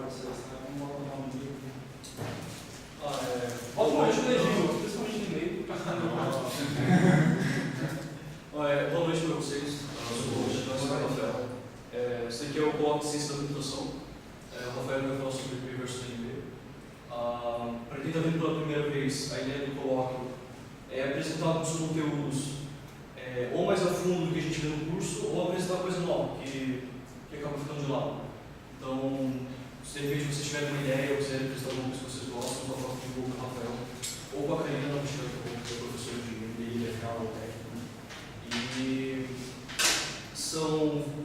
vocês, né? Vamos botar o nome dele. Bota um monte legível, principalmente no meio. Boa noite para vocês. Eu sou o Rafael. Esse aqui é o bloco de ciência da computação. O Rafael vai falar sobre o versus NB. Para quem está vindo pela primeira vez, a ideia do colóquio é apresentar alguns conteúdos ou mais a fundo do que a gente vê no curso, ou apresentar coisa nova, que acaba ficando de lado. Então, se de repente vocês tiverem uma ideia ou quiserem apresentar alguma coisa que vocês gostam, só fala comigo com o Rafael, ou com a Karina, na mochila que é professora de MBI, FK ou técnico. E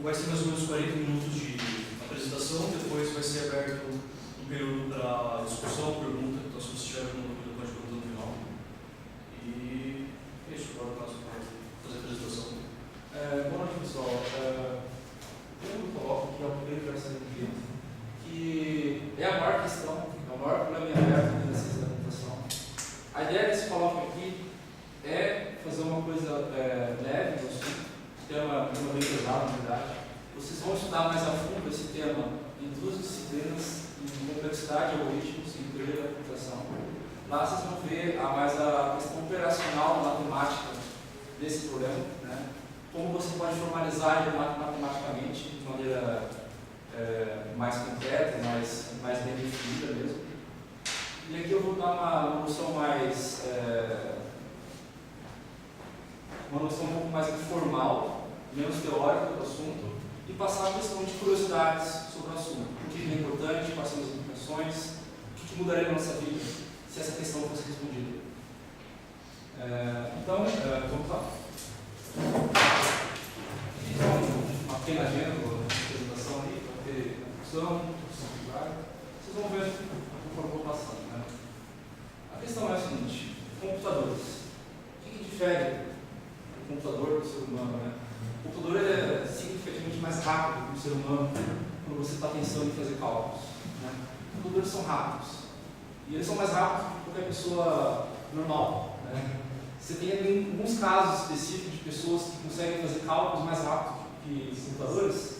vai ser mais ou menos 40 minutos de apresentação, depois vai ser aberto um período para discussão, pergunta, então se você tiver alguma dúvida pode perguntar no final. E é isso, agora eu passo para fazer a apresentação. Boa noite, pessoal. Eu coloco que é o primeiro verso aqui, que é a maior questão, é o maior problema aberto da ciência da computação. A ideia desse colóquio aqui é fazer uma coisa leve, tema bem pesado, na verdade. Vocês vão estudar mais a fundo esse tema em duas disciplinas, em complexidade, algoritmos e teoria da computação. Lá vocês vão ver mais a questão operacional matemática desse problema, né? Como você pode formalizar ele matematicamente de maneira mais concreta, mais bem definida mesmo. E aqui eu vou dar uma noção mais uma noção um pouco mais informal, menos teórica do assunto, e passar a questão de curiosidades sobre o assunto. O que é importante, quais são as implicações, o que mudaria na nossa vida se essa questão fosse respondida. Então, vamos lá. Uma pequena agenda da apresentação aí, para ter discussão, vocês vão ver conforme eu vou passando. Né? A questão é a seguinte: computadores. O que difere o computador do ser humano? Né? O computador é significativamente mais rápido que o ser humano quando você está pensando em fazer cálculos. Né? Os computadores são rápidos. E eles são mais rápidos que qualquer pessoa normal. Né? Você tem alguns casos específicos de pessoas que conseguem fazer cálculos mais rápido que os computadores,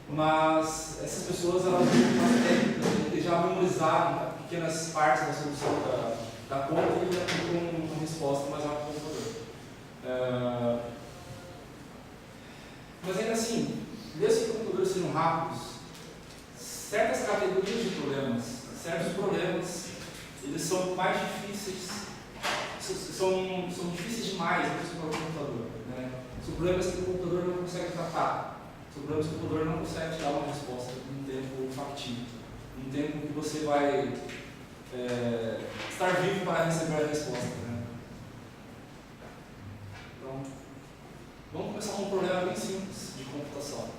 mas essas pessoas elas têm uma técnica de já memorizaram pequenas partes da solução da conta e já aplicam uma resposta mais rápida do computador. Mas ainda assim, mesmo que os computadores sejam rápidos, certas categorias de problemas, certos problemas, eles são mais difíceis. São difíceis demais para o computador. Né? São problemas que o computador não consegue tratar. São problemas que o computador não consegue te dar uma resposta num tempo factível. Num tempo que você vai estar vivo para receber a resposta. Né? Então, vamos começar com um problema bem simples de computação.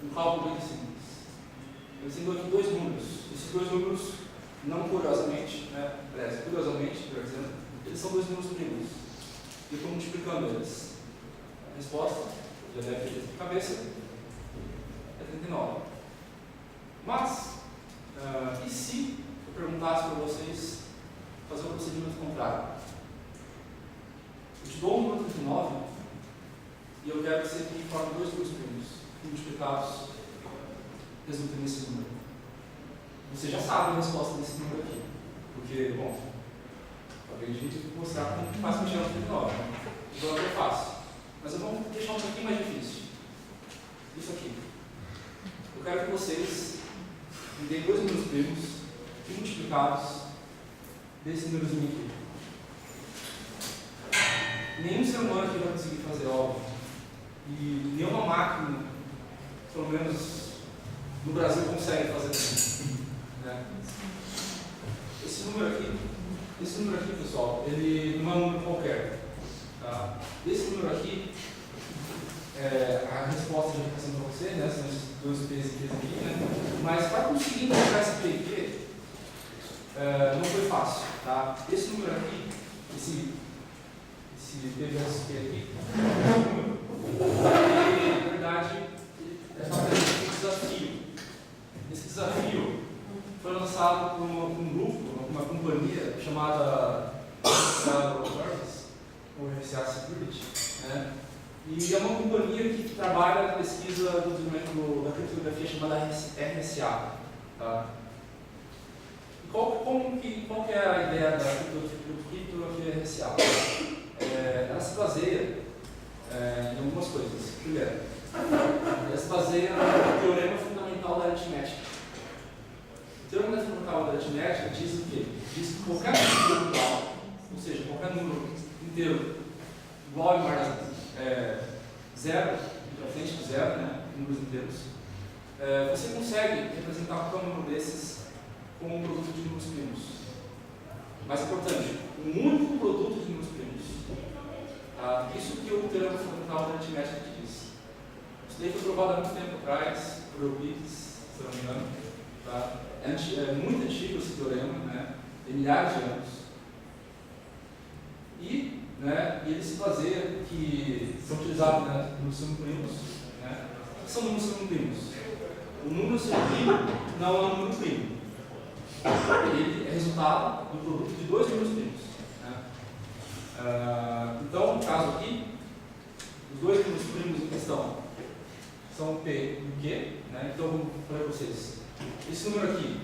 Um cálculo bem simples. Eu tenho aqui dois números. Esses dois números, não curiosamente, curiosamente, por exemplo, eles são dois números primos. E eu estou multiplicando eles. A resposta, já deve ter de cabeça, é 39. Mas, e se eu perguntasse para vocês fazer o procedimento contrário? Eu te dou um número 39 e eu quero que você forme dois números primos multiplicados resulta nesse número. Você já sabe a resposta desse número aqui. Porque, bom, talvez a gente mostrar como faz mexer no 39. Então é fácil. Mas eu vou deixar um pouquinho mais difícil. Isso aqui. Eu quero que vocês me deem dois números primos multiplicados desse númerozinho aqui. Nenhum ser humano aqui vai conseguir fazer algo. E nenhuma máquina, pelo menos no Brasil, consegue fazer isso. Né? Esse número aqui, pessoal, ele não é um número qualquer. Tá? Esse número aqui, a resposta já está sendo para você, né? São esses dois P's e Q's aqui, né? Mas para conseguir encontrar esse P e Q, não foi fácil. Tá? Esse número aqui, esse P versus Q aqui, na verdade, é um desafio. Esse desafio foi lançado por um grupo, uma companhia chamada ou RCA Security, né? E é uma companhia que trabalha na pesquisa do desenvolvimento da criptografia chamada RSA. Tá? E qual que é a ideia da criptografia RSA? Ela se baseia em algumas coisas. Primeiro, ela se baseia no teorema fundamental da aritmética. O teorema fundamental da aritmética diz o quê? Diz que qualquer número igual, ou seja, qualquer número inteiro igual e mais zero, à frente de zero, né, números inteiros, você consegue representar qualquer número desses como um produto de números primos. Mais importante, um único produto de números primos. Isso que o teorema fundamental da aritmética diz. Isso daí foi provado há muito tempo atrás, por Euclides, se não me engano. Tá? É muito antigo esse teorema, né? Tem milhares de anos. E ele se baseia que são utilizados, né, números primos. Né? O que são números primos? O número primo não é um número primo. Ele é resultado do produto de dois números primos. Né? Então, no caso aqui, os dois números primos em questão são P e o Q. Né? Então, vou falar para vocês. Esse número aqui,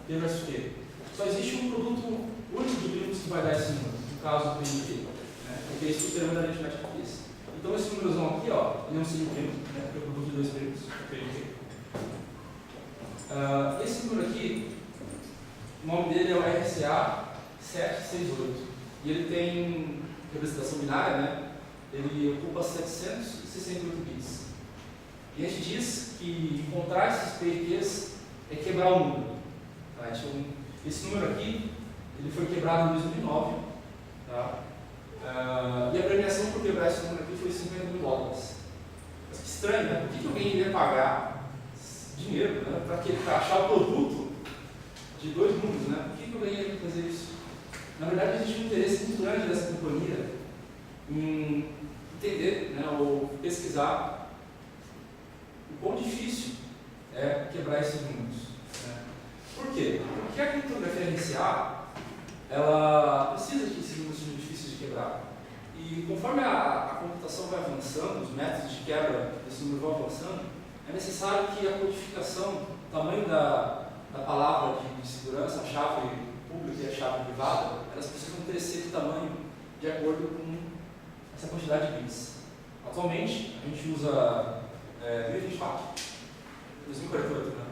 P versus Q, só existe um produto único de primos que vai dar esse número, no caso P e Q. Né? Porque esse é o termo da aritmética diz. Então, esse númerozão aqui, ó, ele é um signo primo, né? Porque é o produto de dois primos, P e Q. Esse número aqui, o nome dele é o RSA 768. E ele tem representação binária, né? Ele ocupa 768 bits. E a gente diz que encontrar esses P e Qs é quebrar o número. Tá? Esse número aqui, ele foi quebrado em 2009. Tá? E a premiação por quebrar esse número aqui foi $50 mil. Mas que estranho, né? Por que alguém iria pagar dinheiro, né, para achar o produto de dois números, né? Por que alguém ia fazer isso? Na verdade, existe um interesse muito grande dessa companhia em entender, né, ou pesquisar o quão difícil é quebrar esses números. Né? Por quê? Porque a criptografia RSA ela precisa que esses números sejam difíceis de quebrar. E conforme a computação vai avançando, os métodos de quebra desse número vão avançando, é necessário que a codificação, o tamanho da palavra de segurança, a chave pública e a chave privada, elas precisam crescer de tamanho de acordo com essa quantidade de bits. Atualmente, a gente usa 2024, 2048, né?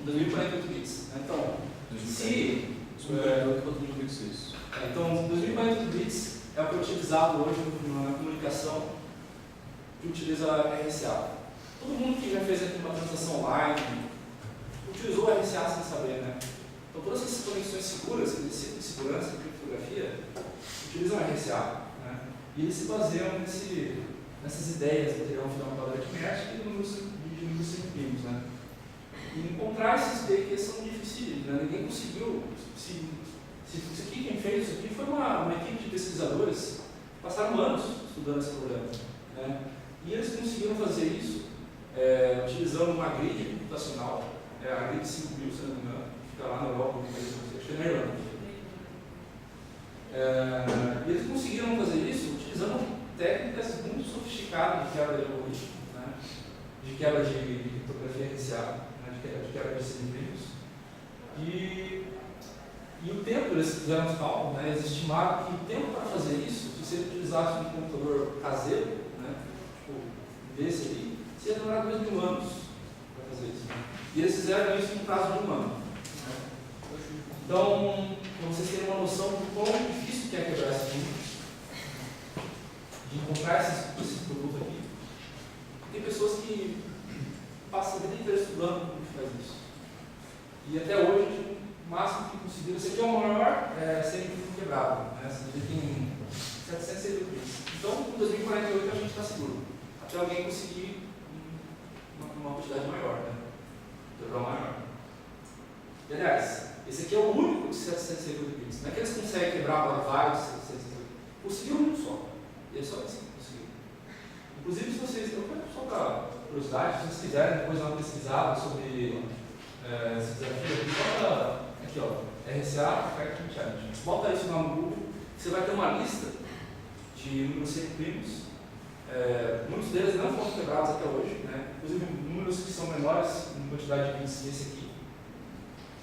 2048 bits. Né? Então, se... 2046. Então, 2048 bits é o que é utilizado hoje na comunicação que utiliza RSA. Todo mundo que já fez aqui uma transação online utilizou o RSA sem saber, né? Então, todas essas conexões seguras, de segurança, de criptografia, utilizam RSA. Né? E eles se baseiam nessas ideias do teorema fundamental da aritmética e de números primos. Né? E encontrar esses P que são difíceis, né? Ninguém conseguiu. Isso aqui, quem fez isso aqui foi uma equipe de pesquisadores que passaram anos estudando esse problema. Né? E eles conseguiram fazer isso utilizando uma grid computacional, a grid 5000, se não me engano, que fica lá na Europa, acho que é na Irlanda. E eles conseguiram fazer isso utilizando técnicas muito sofisticadas de quebra de algoritmo, né? De quebra de criptografia RSA, né? de quebra de segmentos. E o tempo, eles fizeram os cálculos, né? Eles estimaram que o tempo para fazer isso, se você utilizasse um computador caseiro, né? Tipo desse ali, você ia demorar 2000 anos para fazer isso. Né? E eles fizeram isso no prazo de 1 ano. Né? Então, para vocês terem uma noção do quão difícil que é quebrar esse número, de encontrar esse produto aqui, tem pessoas que passam a vida inteira estudando como que faz isso. E até hoje, o máximo que conseguiram, esse aqui é o maior sempre quebrado. Né? Esse aqui tem 760 bits. Então, em 2048 a gente está seguro. Até alguém conseguir uma quantidade maior, né? Quebrar maior. E, aliás, esse aqui é o único de 760 bits. Não é que eles conseguem quebrar vários 760. Conseguiu um só. E é só assim que conseguiu. Inclusive, se vocês, só para curiosidade, se vocês quiserem depois dar uma pesquisada sobre esse desafio aqui, bota aqui, ó, RSA Fact Challenge. Bota isso lá no Google, você vai ter uma lista de números sempre primos. Muitos deles não foram quebrados até hoje, né? Inclusive números que são menores em quantidade de bits que esse aqui.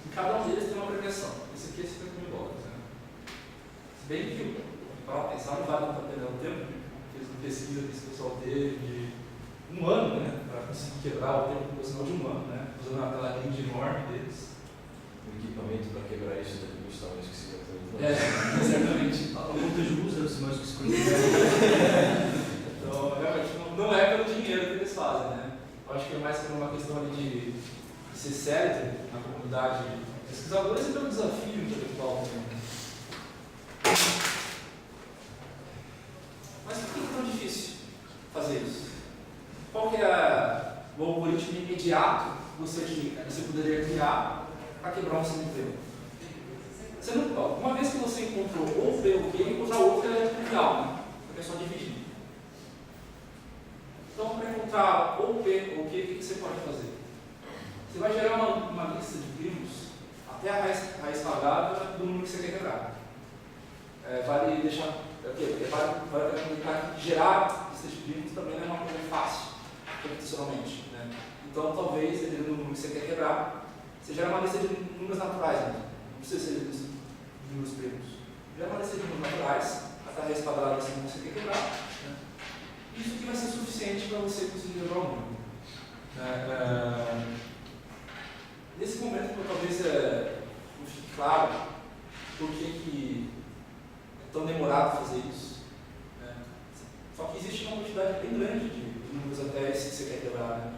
E cada um deles tem uma premiação. Esse aqui é $50.000. Né? Se bem que, para pensar, não vale muito a pena o tempo. Fez uma pesquisa que esse pessoal teve de um ano, né? Para conseguir quebrar o tempo proporcional de um ano, né? Usando aquela grid enorme deles. O equipamento para quebrar isso deve custar mais que 50 mil. Exatamente. A conta de luz deve ser mais do que 50 mil. Então, realmente, não é pelo dinheiro que eles fazem, né? Eu acho que é mais por uma questão ali de ser sério na comunidade de pesquisadores e pelo desafio intelectual também. Mas por que é tão difícil fazer isso? Qual que é o algoritmo imediato que você poderia criar para quebrar um CNP? Uma vez que você encontrou ou P ou Q, encontrar outro é trivial, né? Porque é só dividir. Então, para encontrar ou P ou Q, o que você pode fazer? Você vai gerar uma lista de primos até a raiz quadrada do número que você quer quebrar. Vale deixar. Vale comunicar que gerar lista de primos também não é uma coisa fácil, computacionalmente. Né? Então, talvez, dependendo do número que você quer quebrar, você gera uma lista de números naturais. Né? Não precisa ser de números primos. Gera uma lista de números naturais até a raiz quadrada desse número que você quer quebrar. Né? Isso aqui vai ser suficiente para você conseguir quebrar o número. Nesse momento, talvez não fique claro por que é tão demorado fazer isso. Né? Só que existe uma quantidade bem grande de números até esse que você quer quebrar. Né?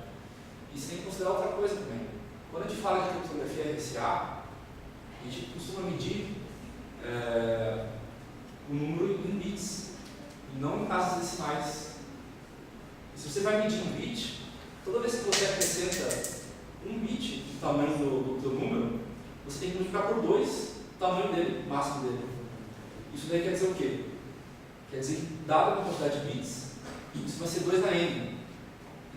E você tem que considerar outra coisa também. Quando a gente fala de criptografia RSA, a gente costuma medir o número em bits, e não em casas decimais. E se você vai medir um bit, toda vez que você acrescenta um bit do tamanho do teu número, você tem que multiplicar por 2 o tamanho dele, o máximo dele. Isso daí quer dizer o quê? Quer dizer que, dada a quantidade de bits, isso vai ser 2 na n.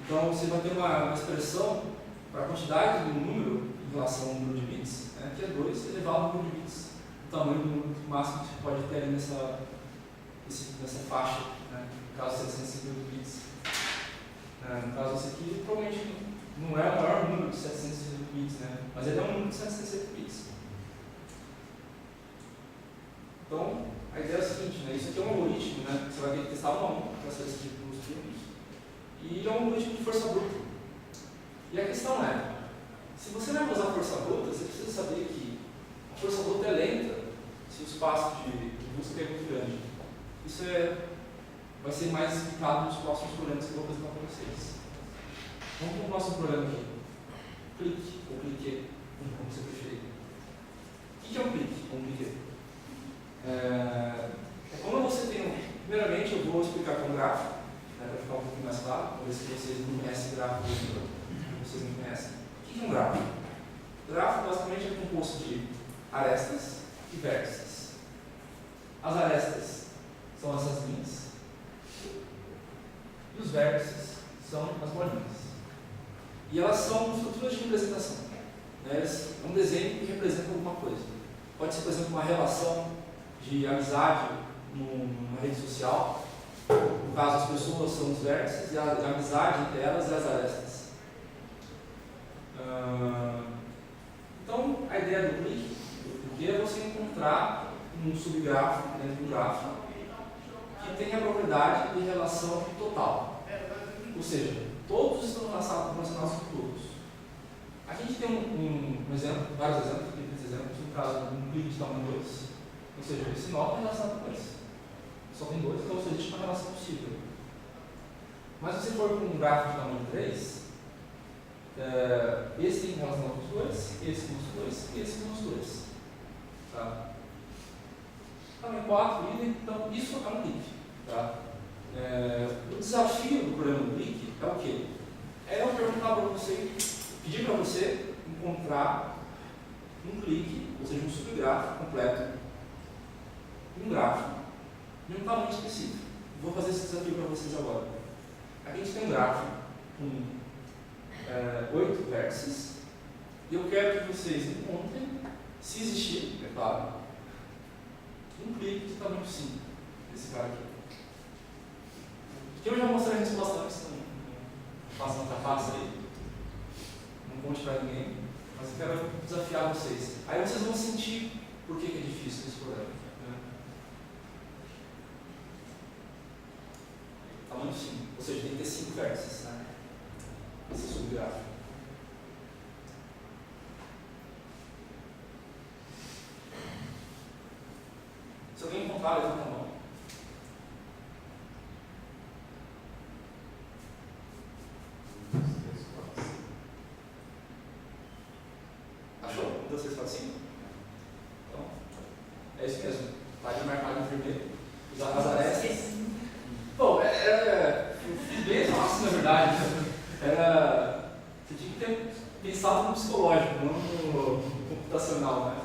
Então, você vai ter uma expressão para a quantidade do número em relação ao número de bits, né, que é 2 elevado ao número de bits, o tamanho do número máximo que você pode ter ali nessa faixa, né, no caso 750 bits. No caso esse aqui, provavelmente não é o maior número de 750 bits, né, mas ele é um número de 750 bits. Então, a ideia é a seguinte, né, isso aqui é um algoritmo, né, que você vai ter que testar um a um para saber esse tipo de primos, e ele é um algoritmo de força bruta. E a questão é, se você vai usar força bruta, você precisa saber que a força bruta é lenta se o espaço de busca é muito grande. Isso vai ser mais explicado nos próximos problemas que eu vou apresentar para vocês. Vamos para o próximo problema aqui. Clique, ou clique, como você preferir. O que é um clique, ou um clique? Quando você tem primeiramente, eu vou explicar com um gráfico, né, para ficar um pouquinho mais claro, para ver se vocês não conhecem gráfico, vocês não conhecem. O que é um gráfico? O gráfico basicamente é composto de arestas e vértices. As arestas são essas linhas e os vértices são as bolinhas. E elas são estruturas de representação. Né? É um desenho que representa alguma coisa. Pode ser, por exemplo, uma relação de amizade numa rede social. No caso, as pessoas são os vértices e a amizade entre elas é as arestas. Então, a ideia do clique é você encontrar um subgráfico dentro do gráfico que tenha a propriedade de relação total. Ou seja, todos estão relacionados com todos. Aqui a gente tem um exemplo, vários exemplos, no caso de um clique de tamanho 2. Ou seja, esse nó está relacionado com esse. Só tem 2, então existe uma relação possível. Mas se você for com um gráfico de tamanho 3, esse tem relação com os dois, esse com os dois e esse com os dois. Tá? Tamanho 4, idem, então isso é um clique. Tá? O desafio do problema do clique é o quê? É eu perguntar para você, pedir para você encontrar um clique, ou seja, um subgráfico completo, um gráfico, de um tamanho específico. Vou fazer esse desafio para vocês agora. Aqui a gente tem um gráfico com 8 vértices, e eu quero que vocês encontrem, se existir, é claro, um clique de tamanho 5, desse cara aqui. Aqui eu já mostrei a resposta antes, não façam outra face aí, não conte para ninguém, mas eu quero desafiar vocês. Aí vocês vão sentir por que é difícil esse problema. Né? Tamanho 5, ou seja, tem que ter 5 vértices, né? Esse subgráfico. Se alguém encontrar, levanta a mão. Achou? 1, 2, 3, 4, 5? Então, é isso mesmo. Vai marcado em vermelho. Usar as arestas. Bom, eu fiz bem fácil, na verdade. Você tinha que ter pensado no psicológico, não no computacional, né?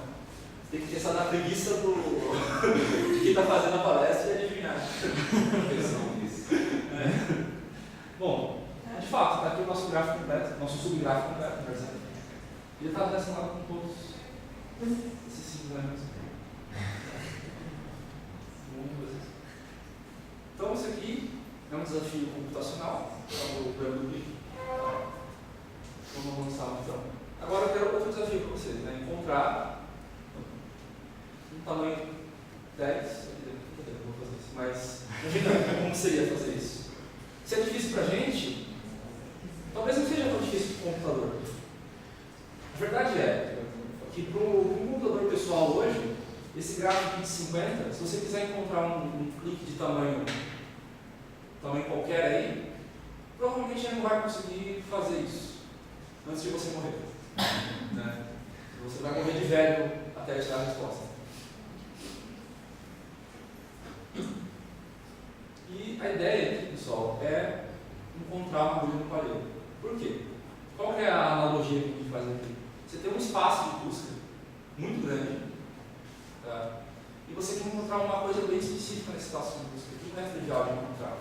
Você tem que pensar na preguiça de quem está fazendo a palestra e adivinhar. Bom, de fato, está aqui o nosso gráfico completo, nosso subgráfico completo, por exemplo. Ele está relacionado com todos esses 5 elementos. Então, isso aqui é um desafio computacional, o plano do clique. Vamos avançar então. Agora eu quero outro desafio para vocês, né? Encontrar um tamanho 10, vou fazer isso, mas imagina como seria fazer isso. Se é difícil para a gente, talvez não seja tão difícil para o computador. A verdade é que para um computador pessoal hoje, esse gráfico aqui de 50, se você quiser encontrar um clique de tamanho qualquer aí, provavelmente ele não vai conseguir fazer isso antes de você morrer. Né? Você vai morrer de velho até te dar a resposta. E a ideia aqui, pessoal, é encontrar uma agulha no palheiro. Por quê? Qual é a analogia que a gente faz aqui? Você tem um espaço de busca muito grande, tá? E você quer encontrar uma coisa bem específica nesse espaço de busca, que não é trivial de encontrar.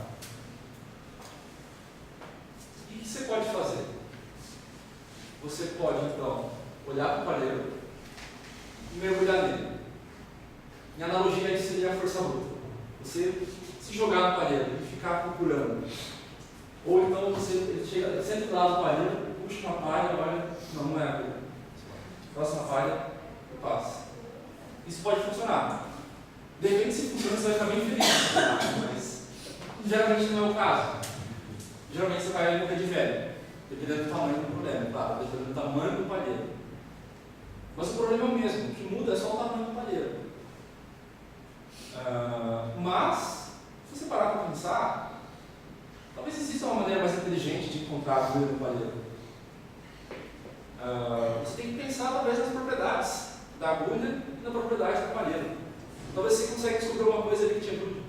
O que você pode fazer? Você pode, então, olhar para o palheiro e mergulhar nele. Minha analogia aí seria a força bruta. Você se jogar no palheiro e ficar procurando. Ou então você chega, senta do lado do palheiro, puxa uma palha, olha, não é a palha. Próxima palha, eu passo. Isso pode funcionar. De repente, se funciona, você vai ficar bem feliz. Mas geralmente não é o caso. Geralmente você vai morrer de velho, dependendo do tamanho do problema, claro, dependendo do tamanho do palheiro. Mas o problema é o mesmo, o que muda é só o tamanho do palheiro. Mas, se você parar para pensar, talvez exista uma maneira mais inteligente de encontrar a agulha no palheiro. Você tem que pensar, talvez, nas propriedades da agulha e na propriedade do palheiro. Talvez você consiga descobrir uma coisa ali que te ajude.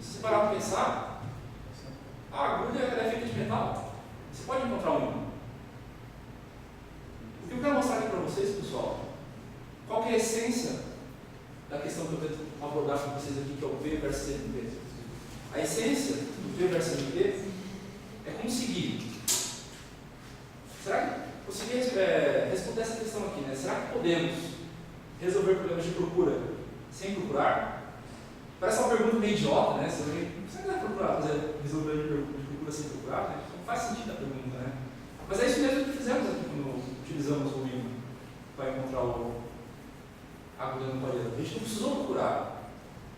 Se você parar para pensar, a agulha é feita de metal. Você pode encontrar um imã. O que eu quero mostrar aqui para vocês, pessoal, qual que é a essência da questão que eu tento abordar com vocês aqui, que é o P versus NP. A essência do P versus NP é conseguir. Será que conseguir responder essa questão aqui, né? Será que podemos resolver problemas de procura sem procurar? Parece uma pergunta meio idiota, né? Você não vai procurar resolver de procura sem procurar, né? Não faz sentido a pergunta, né? Mas é isso mesmo que fizemos aqui quando utilizamos o imã para encontrar a agulha no palheiro. A gente não precisou procurar.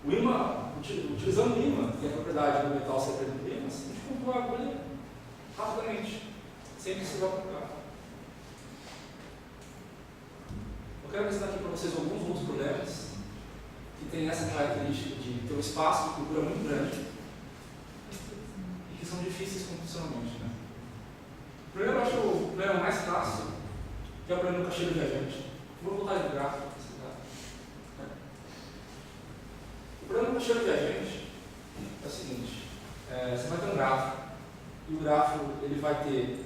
O imã, utilizando o imã, que é a propriedade do metal ser preto do imã, a gente encontrou a agulha rapidamente, sem precisar procurar. Eu quero apresentar aqui para vocês alguns outros problemas que têm essa característica de ter um espaço de procura muito grande e que são difíceis computacionalmente. Né? Primeiro, eu acho o problema mais clássico, que é o problema do caixeiro viajante. Vou voltar no gráfico para esse gráfico. O problema do caixeiro viajante é o seguinte: você vai ter um gráfico, e o gráfico ele vai ter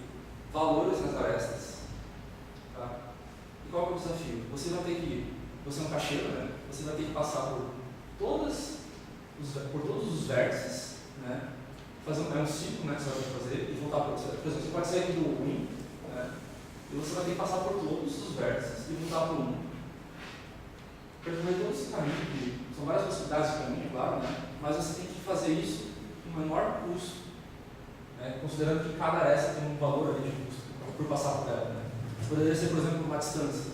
valores nas arestas. Tá? E qual é o desafio? Você é um caixeiro, né? Você vai ter que passar por todos os vértices, né? Fazer um ciclo, né, que você vai ter que fazer e voltar para você. Por exemplo, você pode sair aqui do 1, né, e você vai ter que passar por todos os vértices e voltar para o 1. Percorrer todo esse caminho, são várias possibilidades de caminho, claro, né, mas você tem que fazer isso com o menor custo, né, considerando que cada aresta tem um valor ali de custo por passar por ela. Né. Poderia ser, por exemplo, uma distância.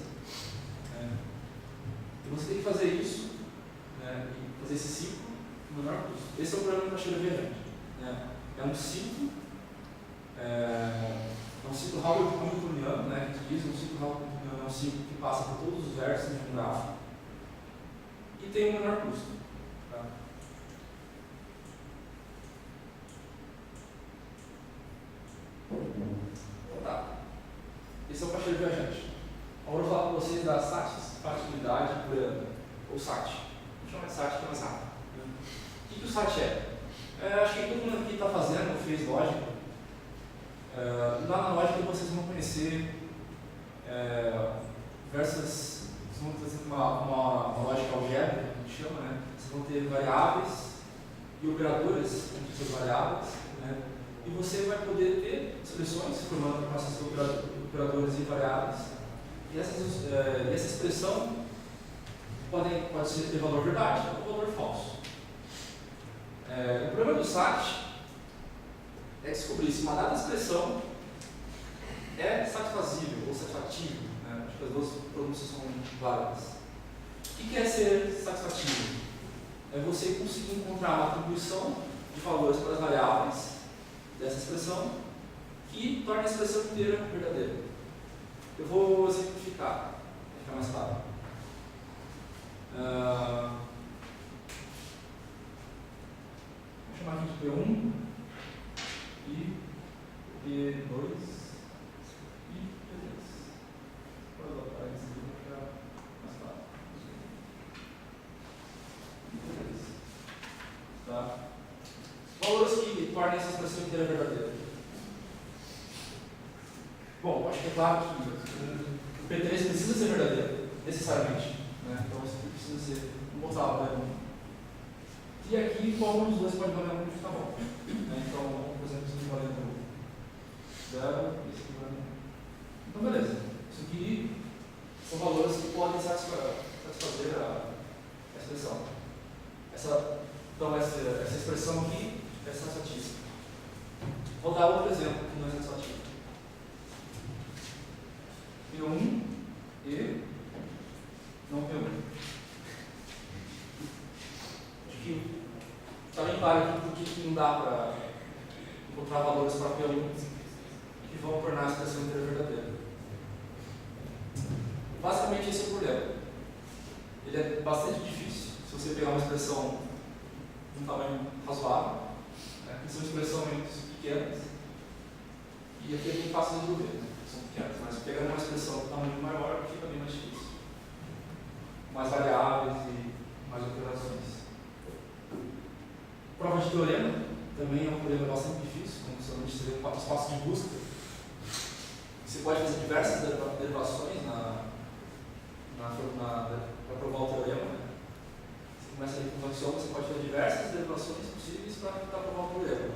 E você tem que fazer isso, né, e fazer esse ciclo no menor custo. Esse é o problema da caixeira viajante. Né? É um ciclo hamiltoniano, né, que diz, um ciclo hamiltoniano é um ciclo que passa por todos os vértices de um gráfico e tem um menor custo. Tá? Então tá. Esse é o caixeiro viajante. Agora eu vou falar para vocês da satisfatibilidade plena, ou SAT. Vou chamar de SAT que é mais rápido. O que o SAT é? Acho que todo mundo aqui está fazendo, fez lógica. Lá na lógica vocês vão conhecer diversas, vocês vão fazer uma lógica algébrica, que a gente chama, né? Vocês vão ter variáveis e operadores entre suas variáveis, né? E você vai poder ter expressões formando com esses operadores e variáveis. E essa expressão pode ter valor verdade ou valor falso. O problema do SAT é descobrir se uma dada expressão é satisfazível ou satisfatível. Né? Acho que as duas pronúncias são válidas. O que é ser satisfatível? É você conseguir encontrar uma atribuição de valores para as variáveis dessa expressão que torna a expressão inteira verdadeira. Eu vou exemplificar, para ficar mais claro. Vou chamar aqui de P1 e P2 e P3. Vou adotar esse aqui para ficar mais claro. P3. Tá? Valores que tornam essa expressão inteira verdadeira. Bom, acho que é claro que o P3 precisa ser verdadeiro, necessariamente. Né? Então isso precisa ser imutável. Né? E aqui, qual um dos dois pode valer um tá bom. Né? Então, por exemplo, isso aqui valendo 0 e isso aqui valendo 1. Então, beleza. Isso aqui são valores que podem satisfazer a expressão. Então, essa expressão aqui é satisfatível. Vou dar outro exemplo que não é satisfativo. P1 e não P1. Acho que está bem claro aqui porque não dá para encontrar valores para P1 que vão tornar a expressão inteira verdadeira. Basicamente esse é o problema. Ele é bastante difícil se você pegar uma expressão de um tamanho razoável, né, que são expressões pequenas, e aqui é bem fácil de resolver, né, são pequenas, mas pegando uma expressão de tamanho maior fica bem mais difícil. Mais variáveis e mais operações. Prova de teorema também é um problema bastante difícil, como somente seria um espaço de busca. Você pode fazer diversas derivações para provar o teorema. Né? Você começa ali com o axioma, você pode fazer diversas derivações possíveis para tentar provar o teorema.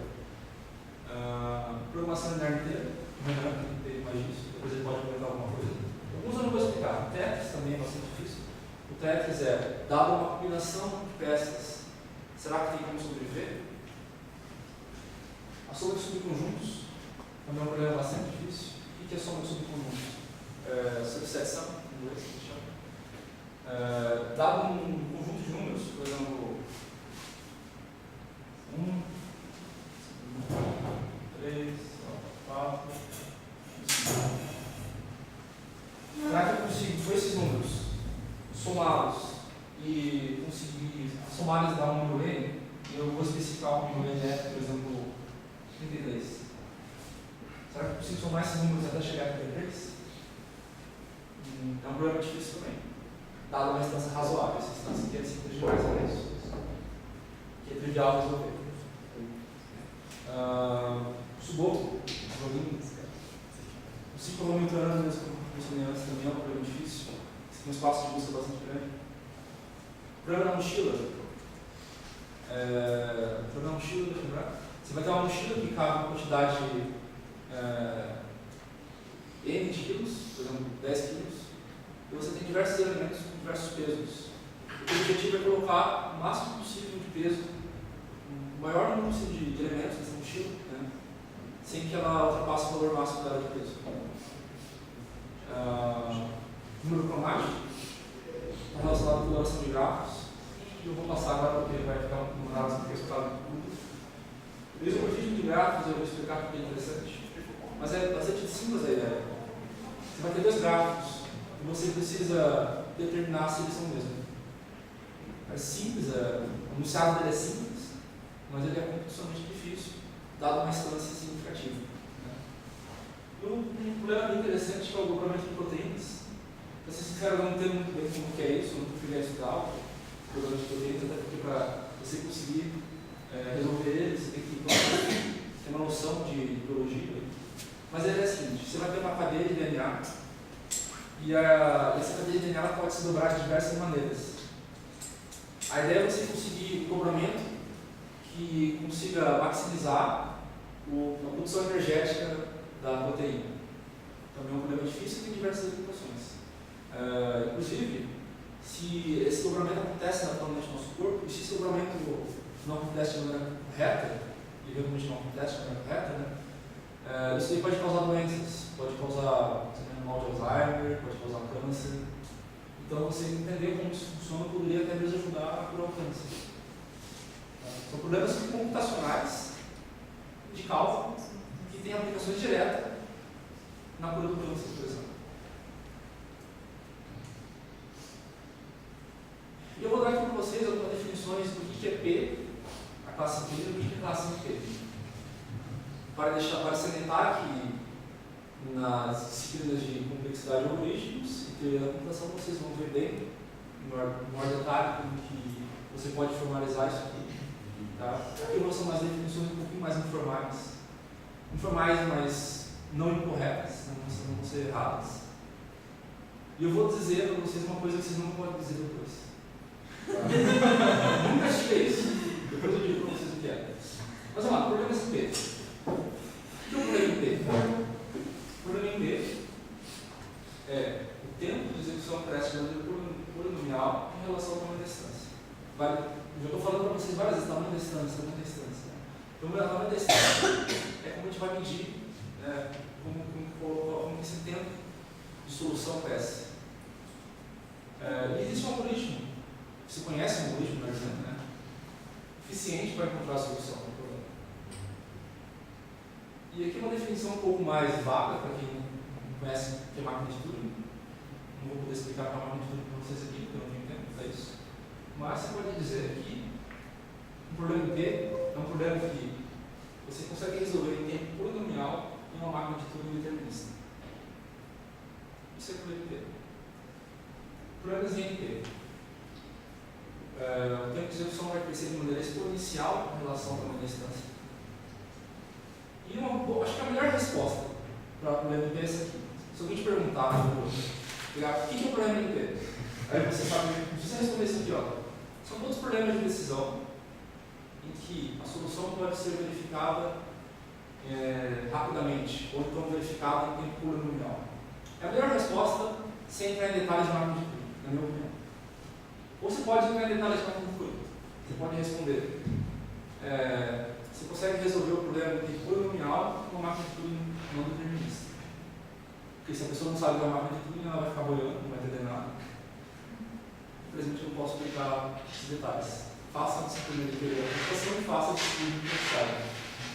Programação linear inteira, não tem mais disso, depois ele pode comentar alguma coisa. Alguns eu não vou explicar. Tetris também é bastante difícil. O Tetris é, dado uma combinação de peças, será que tem como sobreviver? A soma de subconjuntos também é um problema bastante difícil. O que é soma de subconjuntos? Subseção, em inglês, que chama. Dado um conjunto de números, por exemplo, 1, 3, 4, 5. Será que eu consigo, com esses números, somá-los e conseguir somar eles dar um número n? Eu vou especificar um número n, por exemplo, 33. Será que eu consigo somar esses números até chegar a 33? É um problema difícil também. Dado uma instância razoável, essa instância aqui é de 5 demais para isso. Que é trivial resolver. Sudoku, joguinho. O ciclo hamiltoniano das funcionantes também é um problema difícil. Você tem um espaço de busca bastante grande. O problema da mochila. Deixa eu lembrar. Você vai ter uma mochila que cabe uma quantidade N de quilos, por exemplo, 10 quilos, e você tem diversos elementos com diversos pesos. O objetivo é colocar o máximo possível de peso, o maior número possível de elementos nessa mochila, né, sem que ela ultrapasse o valor máximo dela de peso. número cromático, está relacionado com coloração de grafos, e eu vou passar agora porque vai ficar um número porque eu estava tudo. O isomorfismo de grafos eu vou explicar porque é interessante, mas é bastante simples a ideia. Você vai ter dois grafos e você precisa determinar se eles são o mesmo. É simples, o enunciado dele é simples, mas ele é computacionalmente difícil, dado uma instância significativa. E um problema bem interessante que é o dobramento de proteínas. Para ser sincero, eu não entendo muito bem como que é isso, eu não fui estudar o dobramento de proteínas, até porque para você conseguir resolver ele, você tem que ter uma noção de biologia. Mas ele é o seguinte, você vai ter uma cadeia de DNA e essa cadeia de DNA pode se dobrar de diversas maneiras. A ideia é você conseguir um dobramento que consiga maximizar a produção energética da proteína. Também é um problema difícil e tem diversas aplicações. Inclusive, se esse dobramento acontece naturalmente no nosso corpo, e se esse dobramento não acontece de maneira correta, e realmente não acontece de maneira correta, né, isso aí pode causar doenças, pode causar mal de Alzheimer, pode causar câncer. Então, você entender como isso funciona poderia até mesmo ajudar a curar o câncer. São problemas computacionais de cálculo que têm aplicações diretas na cura do câncer, por exemplo. E eu vou dar aqui para vocês algumas definições do que é P, a classe P, e o que é classe P. Para salientar que nas disciplinas de complexidade de algoritmos e teoria da computação vocês vão ver bem, em maior detalhe, como que você pode formalizar isso aqui. Tá? Aqui são mais definições um pouquinho mais informais, mas não incorretas, não vão ser erradas. E eu vou dizer para vocês uma coisa que vocês não podem dizer depois. Nunca achei isso. Depois eu digo para vocês o que é. Mas vamos lá, problema em P. O que é o problema em P? O problema em P é o tempo de execução cresce de maneira polinomial em relação ao tamanho da distância. Já estou falando para vocês várias vezes, tamanho da distância. Então, o tamanho da distância é como a gente vai medir, né, como esse tempo de solução cresce. E existe um algoritmo, você conhece um algoritmo, por exemplo, né, eficiente para encontrar a solução do problema. E aqui uma definição um pouco mais vaga, para quem não conhece o que é máquina de Turing. Não vou poder explicar para a máquina de Turing para vocês aqui, porque eu não tenho tempo para isso. Mas você pode dizer que um problema em P é um problema que você consegue resolver em tempo polinomial em uma máquina de Turing determinista. Isso é o problema em P. Problemas em P. O tempo de execução vai crescer de maneira exponencial em relação ao tamanho da instância. E acho que a melhor resposta para o problema em P é essa aqui. Se alguém te perguntar, o que é o problema em P? Aí você sabe, se você responder isso aqui, ó, são todos problemas de decisão em que a solução pode ser verificada rapidamente, ou então verificada em tempo polinomial. É a melhor resposta sem entrar em detalhes de máquina de Turing, na minha opinião. Ou você pode entrar em detalhes de máquina de Turing. Você pode responder. Você consegue resolver o problema em tempo polinomial com uma máquina de Turing não determinista. Porque se a pessoa não sabe o que é uma máquina de Turing, ela vai ficar boiando, não vai entender nada. Infelizmente, eu não posso explicar esses detalhes. Faça a disciplina de teoria da computação e faça a disciplina de necessária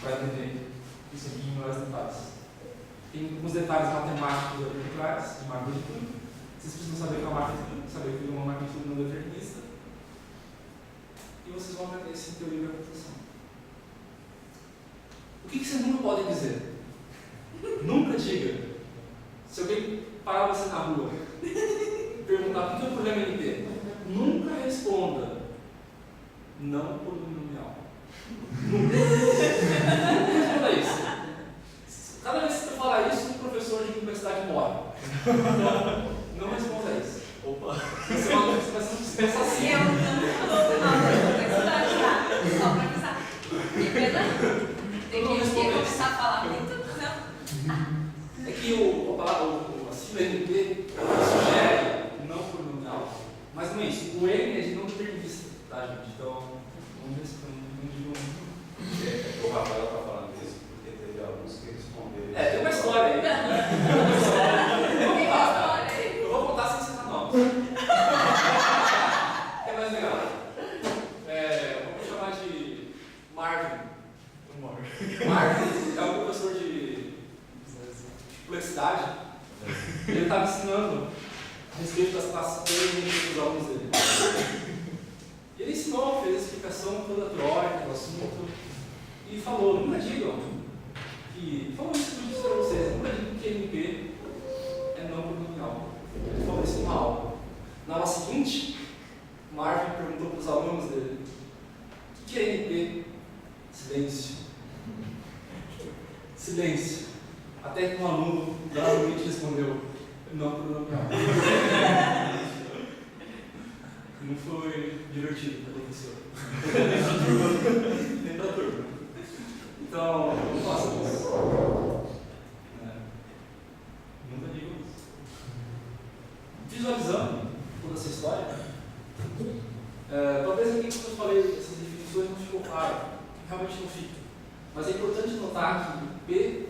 para entender isso aqui em maiores detalhes. Tem alguns detalhes matemáticos ali por trás, de máquina de Turing. Vocês precisam saber que é uma máquina de Turing, saber que é uma máquina de Turing não determinista. E vocês vão aprender isso em teoria da computação. O que vocês nunca podem dizer? Nunca diga. Se alguém parar você na rua e perguntar o que é o problema em P, nunca responda não polinomial. Nunca responda isso. Cada vez que você falar isso, um professor de universidade morre. Não responda isso. Opa! Você vai pensar assim. Eu não complexidade, tá? Só para avisar. Tem que começar a falar muito, não? É que a sigla NP sugere não polinomial. Mas não é isso. O N é de não determinista, tá, gente? Então, vamos ver se não digo muito. O Rafael está falando isso porque teve alunos que responderam. Tem uma história aí. Vamos lá. ensinou, fez a explicação toda teórica do assunto e falou, nunca digam que, falou isso que eu disse para vocês, nunca digam que NP é não polinomial. Ele falou isso numa aula. Na aula seguinte, Marvin perguntou para os alunos dele, o que é NP? Silêncio. Silêncio. Até que um aluno gravemente respondeu, não polinomial. Não foi divertido para o professor. Nem para a turma. Então, não faça isso. Nunca digo isso. Visualizando toda essa história, talvez aqui que eu falei, essas definições não ficou claro. Realmente não fica. Mas é importante notar que P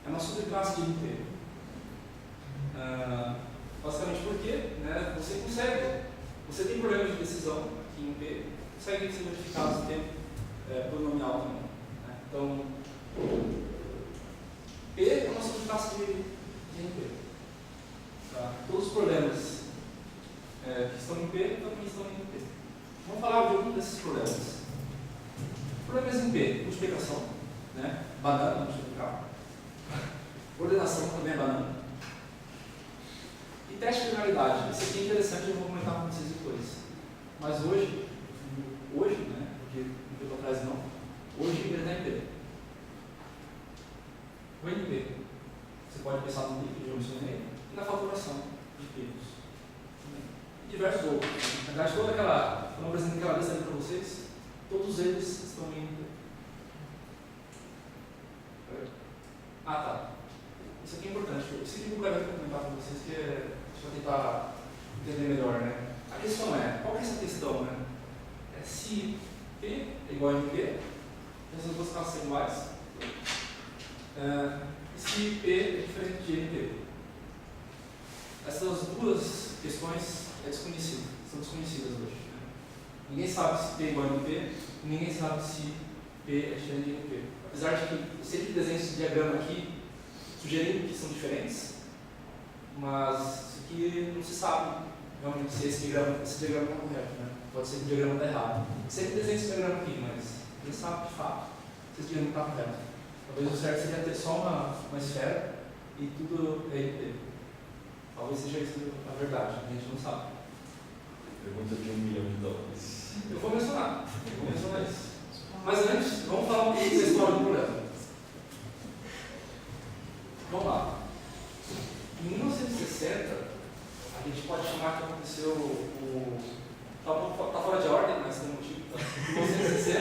é uma subclasse de NP. Basicamente porque você consegue. Você tem problemas de decisão aqui em P, conseguem ser modificados em tempo polinomial também. Né? Então, P é uma subclasse de NP. Tá? Todos os problemas que estão em P também estão em P. Vamos falar de algum desses problemas. Problemas em P, multiplicação, né? Banana, multiplicar. Ordenação também é banana. E teste de finalidade. Isso aqui é interessante, eu vou comentar com vocês depois. Mas hoje, né? Porque um tempo atrás não. Hoje ele está em P. O NP. Você pode pensar no livro que eu mencionei e na faturação de pesos. E diversos outros. Na verdade, toda aquela. Quando eu apresento aquela lista ali para vocês, todos eles estão em NP. Ah, tá. Isso aqui é importante. Isso aqui eu quero comentar com vocês, que é. Deixa eu tentar entender melhor, né? A questão é, qual que é essa questão, né? É se P é igual a NP, essas duas classes são iguais, e se P é diferente de NP. Essas duas questões são desconhecidas hoje. Né? Ninguém sabe se P é igual a NP, ninguém sabe se P é diferente de NP. Apesar de que eu sempre desenho esse diagrama aqui, sugerindo que são diferentes, mas isso aqui não se sabe realmente se esse diagrama está correto, né? Pode ser que o diagrama está errado. Sempre desenho esse diagrama aqui, mas não sabe de fato se esse diagrama está correto. Talvez o certo seria ter só uma esfera e tudo é NP. Talvez seja isso a verdade, a gente não sabe. Pergunta de $1 milhão. Eu vou mencionar isso. Mas antes, vamos falar um pouco da história do problema. Vamos lá. Em 1960, a gente pode chamar que aconteceu Está fora de ordem, mas tem um motivo. Tá? Em 1960,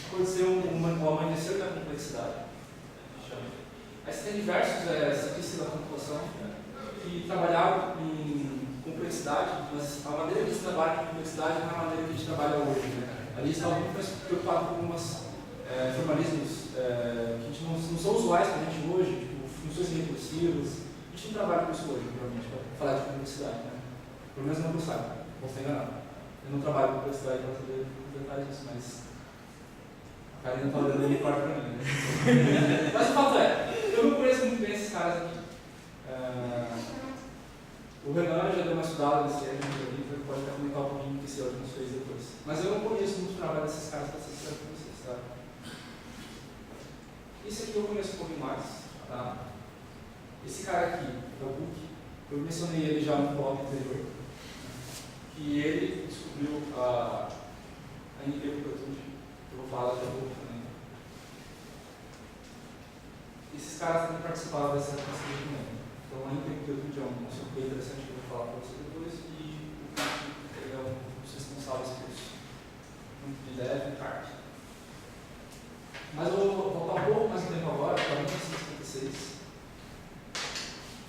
aconteceu o amanhecer da complexidade. Aí você tem diversos cientistas da computação que trabalhavam em complexidade, mas a maneira que eles trabalham com complexidade não é a maneira que a gente trabalha hoje. Né? Ali eles estavam muito mais preocupados com alguns formalismos que a gente não são usuais para a gente hoje, tipo funções recursivas. A gente não trabalha com isso hoje, provavelmente, para falar de complexidade. Né? Pelo menos não que eu saiba, posso estar enganado. Eu não trabalho com complexidade para saber os detalhes disso, mas a Karina está olhando ali fora para mim. Né? Mas o fato é, eu não conheço muito bem esses caras aqui. O Renan já deu uma estudada nesse ano, ele pode até comentar um pouquinho do que esse ano nos fez depois. Mas eu não conheço muito o trabalho desses caras para ser sincero com vocês, tá? Isso aqui eu conheço um pouquinho mais, tá? Esse cara aqui, é o Book, eu mencionei ele já no blog anterior, que ele descobriu a NP amplitude, eu vou falar daqui a pouco também. Esses caras também participaram dessa pesquisa também. Então, a NP amplitude é um conceito bem interessante que eu vou falar para você depois, e o Book é um dos responsáveis por isso, junto de Dev e Cart. Mas eu vou voltar um pouco mais no tempo agora, para 1956.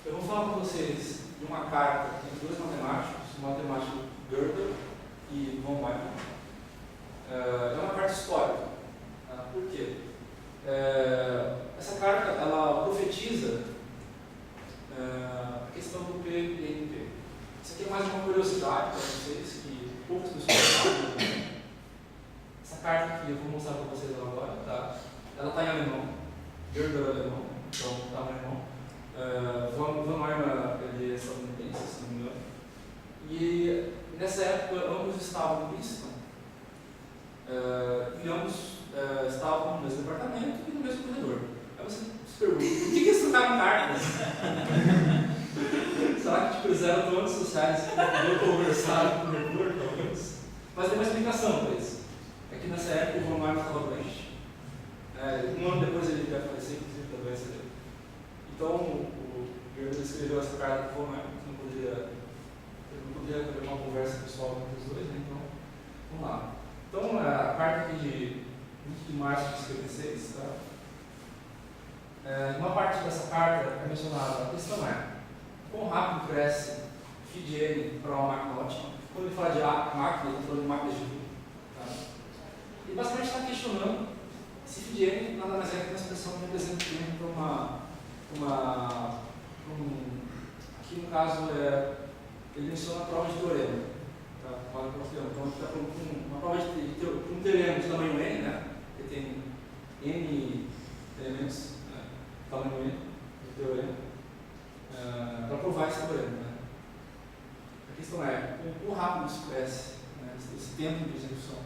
Eu vou falar para vocês de uma carta entre dois matemáticos, o matemático Gödel e von Neumann. É uma carta histórica. Por quê? Essa carta ela profetiza a questão do P e NP. Isso aqui é mais uma curiosidade para vocês, que poucas pessoas sabem. Essa carta aqui eu vou mostrar para vocês agora. Tá? Ela está em alemão. Gödel é alemão, então está em alemão. Von Neumann, ele é estadunidense, se não me engano. E nessa época, ambos estavam em Princeton, e ambos estavam no mesmo departamento e no mesmo corredor. Aí você se pergunta, por que eles trocaram cartas? Será que tipo, eles eram tão antissociais que não conversaram com o corredor, talvez? Mas tem uma explicação para isso. É que nessa época o Von Neumann estava doente. Um ano depois ele vai falecer, inclusive, da doença dele. Então, o Goethe escreveu essa carta para o Von Neumann, não poderia ter uma conversa pessoal entre os dois, né? Então, vamos lá. Então, a carta aqui de 20 de março de 56, tá? Uma parte dessa carta é mencionada, a questão é, quão rápido cresce φ de n para uma máquina ótima? Quando ele fala de máquina, ele está falando de máquinas de tudo. Tá? E basicamente está questionando se φ de n nada mais é que uma expressão que representa o tempo para aqui no caso ele menciona a prova de teorema. Tá? Então ele está falando uma prova de um teorema de tamanho n, né? Que tem n elementos, né? Tamanho n do teorema, para provar esse teorema. Né? A questão é quão rápido isso cresce, né? Esse tempo de execução.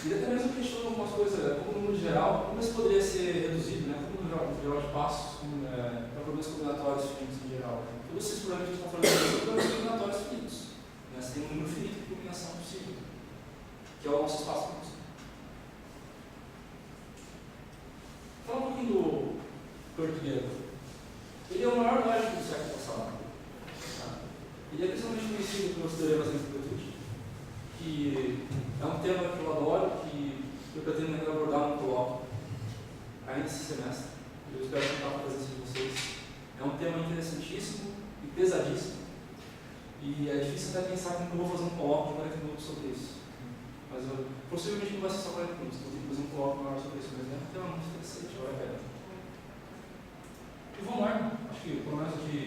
E até mesmo questionando algumas coisas, como no número geral, como isso poderia ser reduzido, né? Como no geral de passos, para problemas combinatórios finitos em geral. Né? Todos esses problemas que a gente está falando são problemas combinatórios finitos. Né? Você tem um número finito de combinação possível, que é o nosso espaço finito. Fala um pouquinho do Kurt Gödel. Ele é o maior lógico do século passado. Ele é principalmente conhecido pelos teoremas de amplitude, que é um tema que eu adoro, que eu pretendo ainda abordar no colóquio ainda esse semestre. Eu espero contar com a presença de vocês. É um tema interessantíssimo e pesadíssimo. E é difícil até pensar que eu vou fazer um colóquio de 40 minutos sobre isso. Mas possivelmente não vai ser só 40 minutos, vou ter que fazer um colóquio maior sobre isso, mas é um tema muito interessante, vale a pena. E Von Neumann, acho que pelo menos aqui,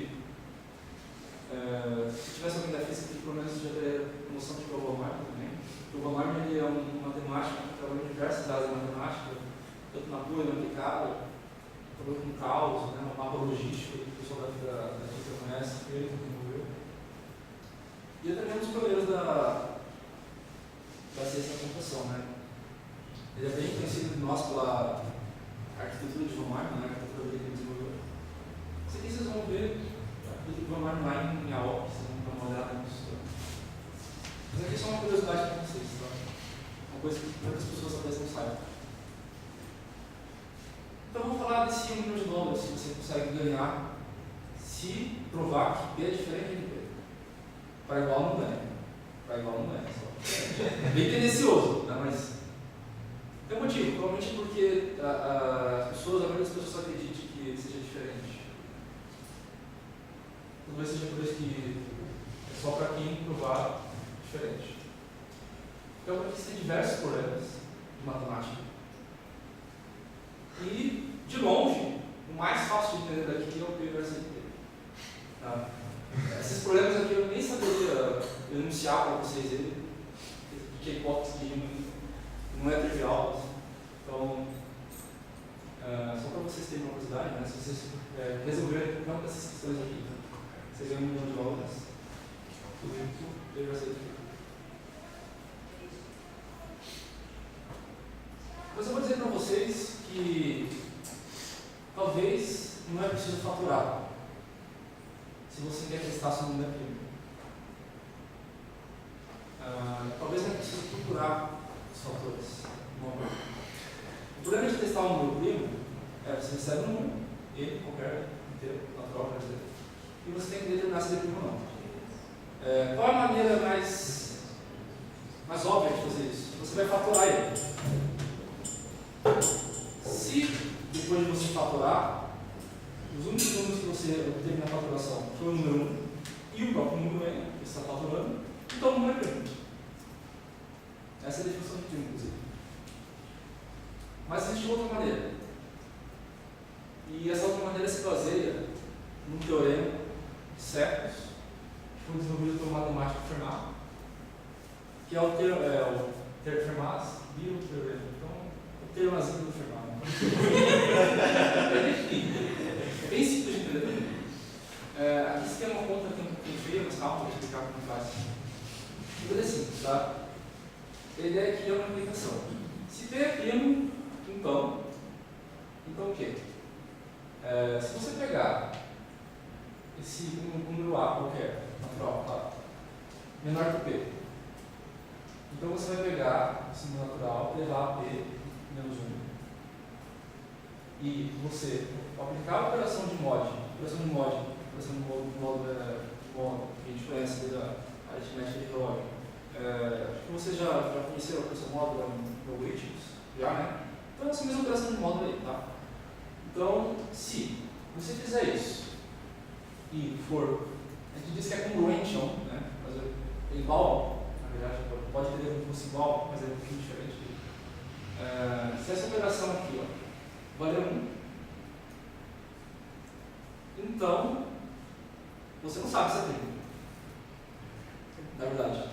se tivesse alguém da física aqui, pelo menos já teria noção de que é o Von Neumann também. O Von Neumann ele é um matemático que trabalha em diversas áreas da matemática, tanto na pura e na aplicada, trabalhou com caos, né, um mapa logístico que o pessoal da física conhece, ele desenvolveu. E também um dos pioneiros da ciência da computação, né? Ele é bem conhecido de nós pela arquitetura de Von Neumann, né, a arquitetura que ele desenvolveu. Isso aqui vocês vão ver o Von Neumann lá em AOP, vocês vão dar uma olhada nisso. Mas aqui é só uma curiosidade para vocês, tá? Uma coisa que muitas pessoas talvez não saibam. Então vamos falar desse número de números, se você consegue ganhar, se provar que P é diferente de P. Para igual não ganha. Para igual não ganha. É bem tendencioso, né? Mas tem um motivo, provavelmente porque a maioria das pessoas acredita que seja diferente. Talvez seja por isso que é só para quem provar diferente. Então, existem diversos problemas de matemática. E, de longe, o mais fácil de entender daqui é o P versus P. Tá? Esses problemas aqui eu nem saberia enunciar para vocês ele, porque a hipótese de rima não é trivial. Assim. Então, só para vocês terem uma curiosidade, né? Se vocês resolverem não essas questões aqui, vocês ganham 1 milhão de dólares. P versus P. Mas eu vou dizer para vocês que talvez não é preciso faturar se você quer testar seu número primo. Talvez não é preciso procurar os fatores. O problema de testar um número primo é você recebe um número, ele, qualquer inteiro, natural, quer dizer, e você tem que determinar se ele é primo ou não. Qual é a maneira mais óbvia de fazer isso? Você vai fatorar ele. Se depois de você fatorar, os únicos números que você obteve na faturação foi o número 1 e o próprio número N, que você está faturando, então o número é primo. Essa é a definição de primo, inclusive. Mas existe outra maneira. E essa outra maneira se baseia num teorema de séculos, que foi desenvolvido pelo matemático Fermat, que é o Fermat's Little Theorem. Então, o teoremazinho do Fermat. É bem simples de entender também. Aqui você tem uma conta que é um pouquinho feia, mas calma, vou explicar como faz. Tudo é simples, tá? A ideia aqui é uma aplicação. Se P é primo, então o quê? Se você pegar esse número A qualquer, natural, tá? Menor que P, então você vai pegar esse número natural, levar a P menos 1. E você aplicar a operação de mod, que a gente conhece da aritmética de relógio. Acho que vocês já conheceram a operação módulo no Algorithms? Já, né? Então é essa mesma operação de módulo aí, tá? Então, se você fizer isso e for, a gente diz que é congruente, né? Mas é igual, na verdade, pode ter como fosse igual, mas é um pouquinho diferente. Se essa operação aqui, ó, valer 1, então você não sabe se é primo. Na verdade.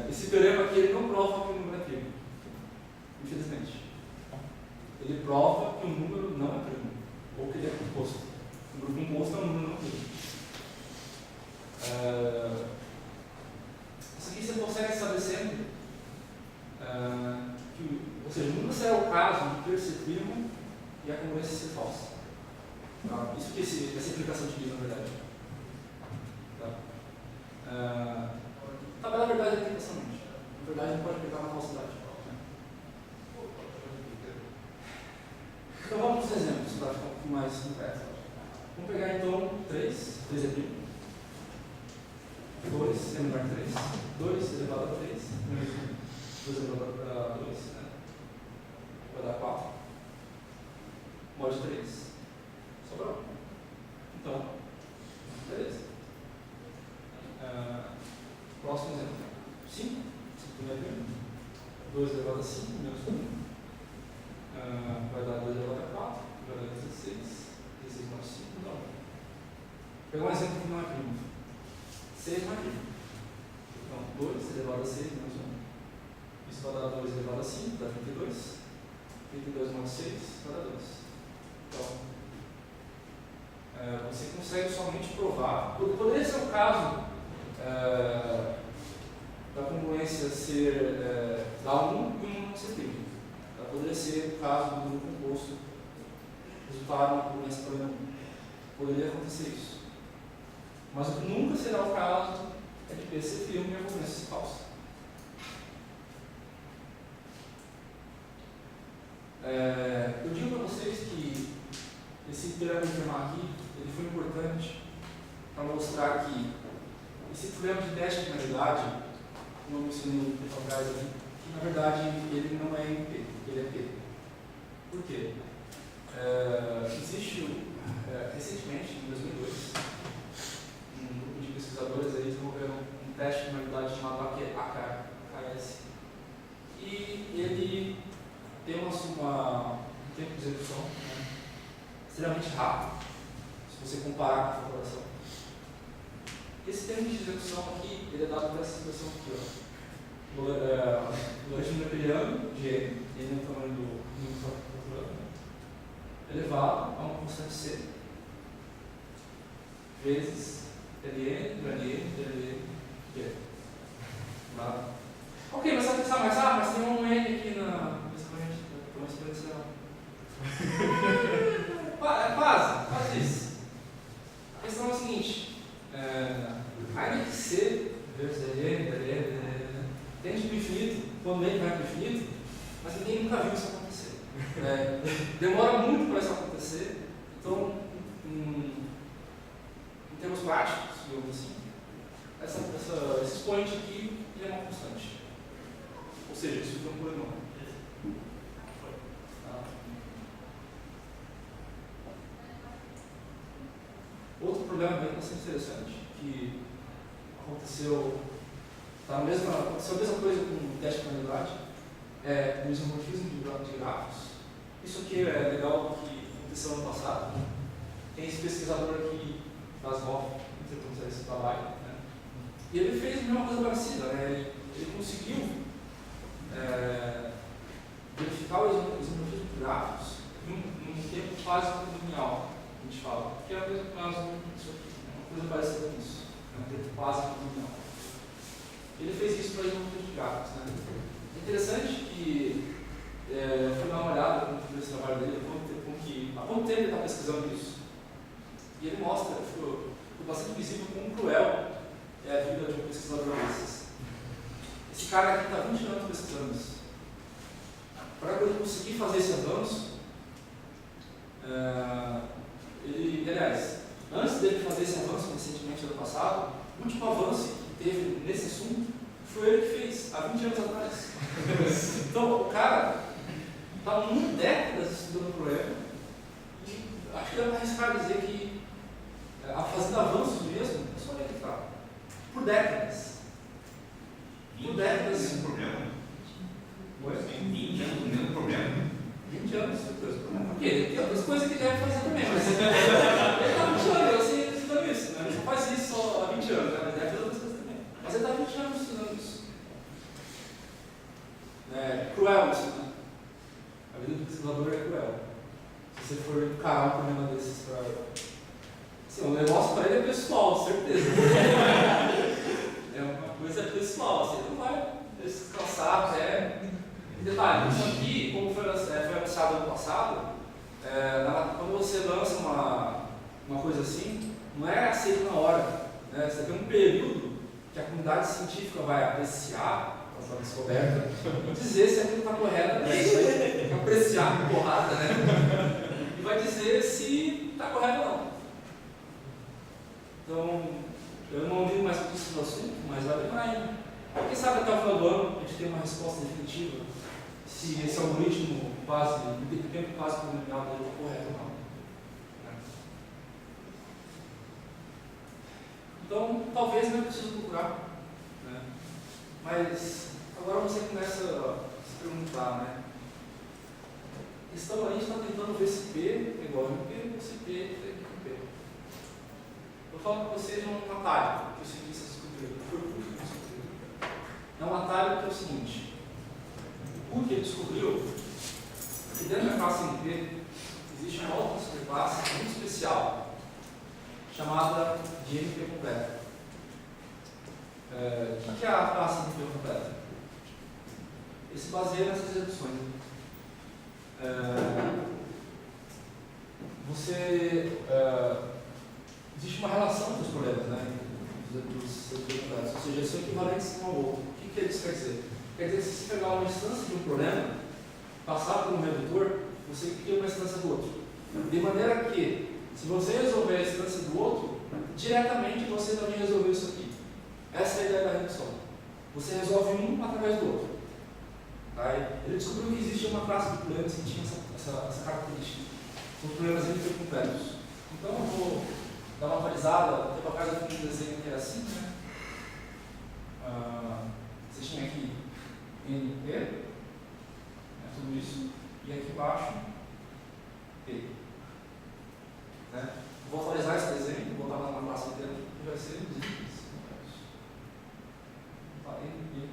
Esse teorema aqui ele não prova que o número é primo. Infelizmente. Ele prova que o número não é primo. Ou que ele é composto. O número composto é um número não primo. Isso aqui você consegue estabelecendo que, ou seja, nunca será o caso de ter ser primo e a congruência ser falsa. Tá? Isso que essa aplicação utiliza, na verdade. Tá? Na verdade, é aplicação mente. Na verdade, não pode aplicar uma falsidade. Então, vamos para os exemplos, para ficar um pouco mais concreto. Vamos pegar, então, 3 é primo. 2 é menor que 3. 2 elevado a 3. 2 elevado a 2. Né? Vai dar 4. Mod 3. Sobrou. Então, beleza. Próximo exemplo. 5. 5 é primo. 2 elevado a 5, menos 1. Vai dar 2 elevado a 4. Vai dar 16. 16 mais 5, não. Vou pegar um exemplo que não é primo. 6 não é primo. Então, 2 elevado a 6 menos 1. Isso vai dar 2 elevado a 5, dá 32. 32 mais 6 vai dar 2. Então, você consegue somente provar. Poderia ser o caso da congruência ser dar 1 e 1 não ser primo. Poderia ser o caso do número composto resultar uma congruência para 1. Poderia acontecer isso. Mas o que nunca será o caso é de P ser primo e a congruência ser falsa. Eu digo para vocês que esse teorema de Fermat aqui ele foi importante para mostrar que esse problema de teste de finalidade, como eu mencionei um tempo atrás ali, que na verdade ele não é em P, ele é P. Por quê? Existe recentemente, em 2002, um grupo de pesquisadores aí desenvolveram um teste de finalidade chamado AKS. E ele tem um tempo de execução, né, extremamente rápido, se você comparar com a calculação. Esse tempo de execução aqui, ele é dado por essa expressão aqui, ó. O logaritmo neperiano de n, n é o tamanho do número que está calculando, elevado a uma constante c, vezes ln, ln, p. Tá? Ok, mas você vai pensar, mas tem um n aqui na exponencial. Faz isso. A questão é a seguinte, ainda que C vezes ln, tende para o infinito, quando n vai para o infinito, mas ninguém nunca viu isso acontecer. Demora muito para isso acontecer, então, em termos práticos, digamos assim, esse expoente aqui ele é uma constante. Ou seja, isso é um polinômio. Outro problema bem bastante interessante, que aconteceu a mesma coisa com o teste de finalidade, no isomorfismo de grafos. Isso aqui é legal que aconteceu ano passado. Tem esse pesquisador aqui, Bashoff, não sei como esse trabalho, né? E ele fez a mesma coisa parecida, né? Ele conseguiu verificar o isomorfismo de grafos num tempo quase linear, a gente fala, que é o mesmo caso disso aqui, uma coisa parecida com isso, um tempo quase linear. ele fez isso para desenvolvimento de gráficos. Né? É interessante que eu fui dar uma olhada nesse trabalho dele, há quanto tempo ele está pesquisando isso. E ele mostra, ficou bastante visível como cruel é a vida de um pesquisador desses. Esse cara aqui está 20 anos pesquisando isso. Para ele conseguir fazer esse avanço, aliás, antes dele fazer esse avanço recentemente, ano passado, o último avanço que teve nesse assunto foi ele que fez, há 20 anos atrás. Então, o cara está muitas décadas estudando o problema e acho que dá para arriscar dizer que fazendo avanços mesmo, é só ele que está. Por décadas. Por décadas. Esse problema? Tem 20 anos o mesmo problema? 20 anos, porque tem outras coisas que ele deve fazer também, mas ele está 20 anos, eu sei estudando isso, né? Ele não faz isso só há 20 anos, né? Ele deve fazer outras coisas também. Mas ele está 20 anos estudando isso. É cruel isso, né? A vida do pesquisador é cruel. Se você for encarar um problema desses para. Assim, o negócio para ele é pessoal, certeza. É uma coisa pessoal, assim, ele não vai descansar até. Detalhe, isso aqui, como foi anunciado ano passado, quando você lança uma coisa assim, não é aceito na hora. Né? Você tem um período que a comunidade científica vai apreciar a sua descoberta e dizer se aquilo está correto, né? Vai apreciar com porrada, né? E vai dizer se está correto ou não. Então, eu não ligo mais com isso no assunto, mas vai demorar ainda. Quem sabe até o final do ano a gente tem uma resposta definitiva se esse algoritmo base, o tempo base polinomial dele está correto ou não. Então, talvez não é preciso procurar. Né? Mas agora você começa a se perguntar, né? Então, a gente está tentando ver se P é igual a MP ou se P é igual a P. Eu falo para vocês um atalho que os cientistas descobriram. Foi o Cook que descobriu. É um atalho que é o seguinte. O Cook descobriu que dentro da classe MP existe uma outra superclasse muito especial chamada de MP completa. O que é a classe MP completa? Ele se baseia nessas reduções. Existe uma relação entre os problemas, né? Dos completos, ou seja, são equivalentes um ao outro. O que isso quer dizer? Quer dizer que se você pegar uma instância de um problema, passar por um redutor, você cria uma instância do outro. De maneira que, se você resolver a instância do outro, diretamente você também resolveu isso aqui. Essa é a ideia da redução. Você resolve um através do outro. Tá? Ele descobriu que existia uma classe de problemas que tinha essa característica. Os problemas intercompletos. Então eu vou dar uma atualizada. Tempo atrás eu fiz um desenho que era assim, né? Você tinha aqui NP, tudo isso, e aqui embaixo P. Né? Vou atualizar esse desenho, vou botar na classe inteira e vai ser isso. Tá, NP.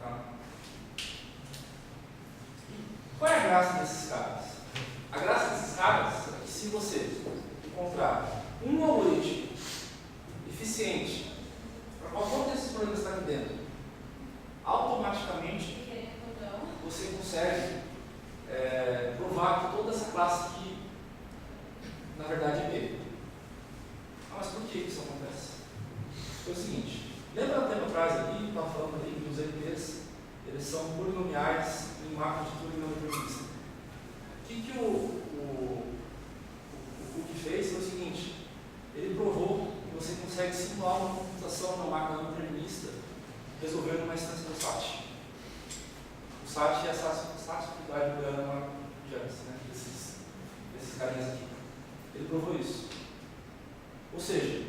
Tá? Qual é a graça desses caras? A graça desses caras é que se você encontrar um algoritmo eficiente para qualquer um desses problemas que está aqui dentro, automaticamente você consegue provar que toda essa classe aqui, na verdade, é P. Mas por que isso acontece? Foi o seguinte, lembra tempo atrás aqui, estava falando ali que os NPs eles são polinomiais em máquina de Turing não determinista. O que o Cook fez foi o seguinte, ele provou que você consegue simular uma computação na máquina não determinista resolvendo uma instância do SAT. O SAT é a SAT que vai jogando uma Janus, né? Desses carinhas aqui. Ele provou isso. Ou seja,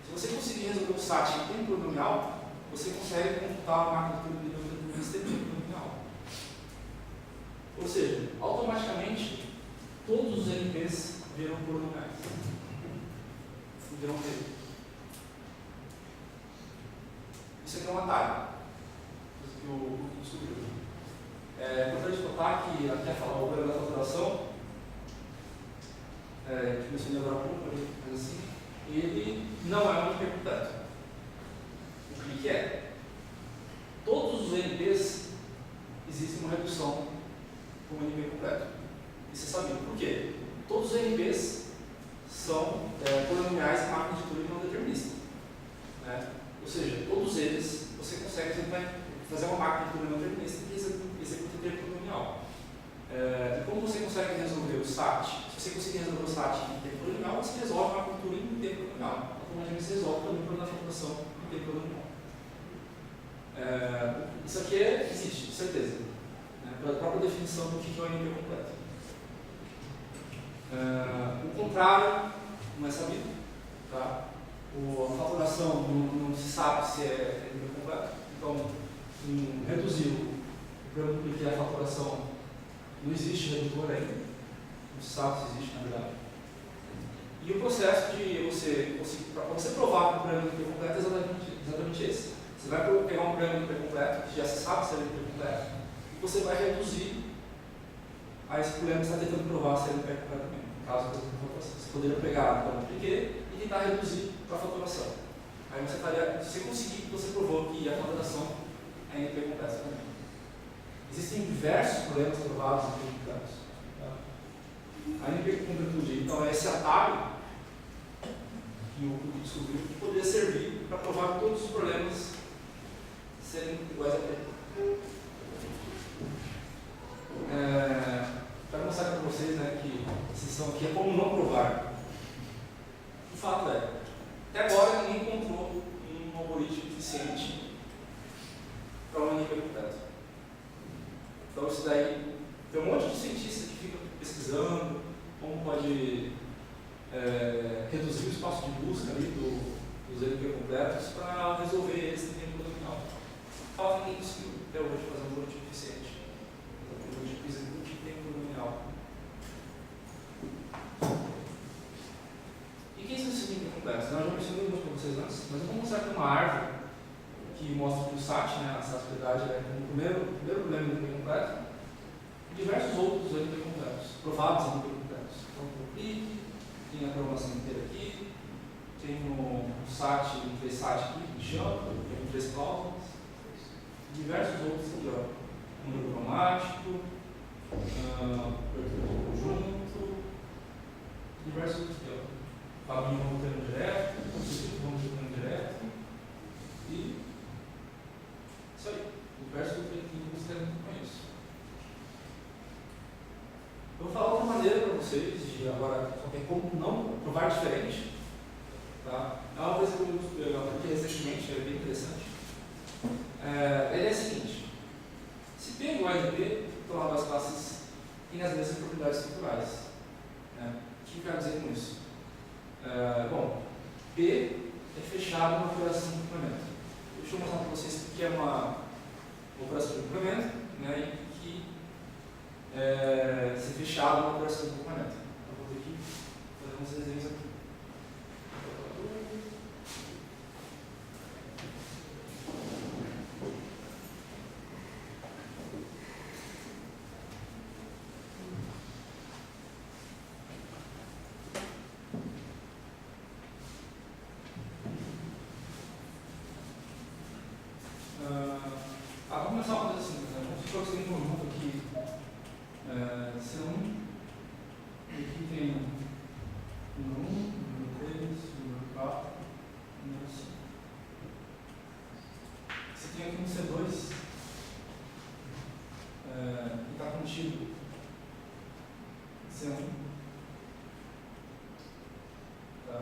se você conseguir resolver o SAT em tempo polinomial, você consegue computar uma máquina de Turing determinista em tempo polinomial. Ou seja, automaticamente todos os NPs viram polinomiais. Viram P. Isso aqui é um atalho que o Cook descobriu. É importante notar que aqui é falar o problema da faturação, que mencionei agora há pouco, mas assim, ele não é um MP completo. O que é? Todos os NPs existe uma redução com o NP completo. E você sabia por quê? Todos os NPs são polinomiais em máquina de Turing não determinista. Né? Ou seja, todos eles você consegue fazer uma máquina de Turing não determinista que executa em tempo polinomial. E como você consegue resolver o SAT? Se você conseguir resolver o SAT em tempo polinomial, você resolve a máquina de Turing em tempo polinomial. Automaticamente você resolve também o problema da flutuação em tempo polinomial. Isso aqui existe, certeza. Pela própria definição do que é o NP completo. O contrário não é sabido. Tá? A fatoração não se sabe se é NP completo. Então, reduzir o problema do que é a fatoração, não existe redutor ainda. Não se sabe se existe, na verdade. E o processo de você conseguir, para você provar que o problema do NP completo é exatamente esse. Você vai pegar um problema NP completo, que já se sabe se é NP completo, e você vai reduzir a esse problema que você está tentando provar se é NP completo também. No caso da fatoração. Você poderia pegar o problema de e tentar reduzir para a fatoração. Aí você estaria, se você conseguir, você provou que a fatoração é NP completa também. Existem diversos problemas provados em NP completos. Tá? A NP completude, então, é esse atalho que o grupo descobriu que poderia servir para provar que todos os problemas serem iguais a P. Para mostrar para vocês, né, que a sessão aqui é como não provar. O fato é, até agora ninguém encontrou um algoritmo eficiente para um NP completo. Então isso daí, tem um monte de cientista que fica pesquisando como pode reduzir o espaço de busca ali dos NP completos para resolver eles em tempo polinomial. Falta ninguém conseguiu até hoje fazer um algoritmo eficiente. Um algoritmo que execute em tempo polinomial. E o que é isso NP complexo? Nós já mencionei alguns para vocês antes, mas eu vou mostrar aqui uma árvore que mostra que o SAT, né, a SAT-fidelidade, é como o primeiro problema do NP completo, e diversos outros NP completos, provados NP completos. Então, o PRIC, tem a programação inteira aqui, tem o SAT, o 3SAT aqui, que chama, tem o 3 cláusulas, diversos outros aqui, ó. Número cromático, abertura de conjunto, diversos outros aqui, ó. Fabinho vamos ter direto, vamos ter direto, e isso aí, diversos outros aqui que vocês com isso. Eu vou falar outra maneira para vocês, de agora, só que é como não provar diferente. Tá? É uma coisa que eu aprendi recentemente, é bem interessante. Ele é a seguinte: se P é igual a NP, então as classes têm as mesmas propriedades estruturais. Né? O que eu quero dizer com isso? Bom, P é fechado na operação de complemento. Deixa eu mostrar para vocês o que é uma operação de complemento, né, e que ser fechado na operação de complemento. Eu vou ter que fazer uns desenhos aqui. Vamos começar a fazer assim, né? Vamos supor que você tem um conjunto aqui C1, e aqui tem número 1, número 3, número 4, número 5. Você tem aqui um C2 que está contido C1, tá?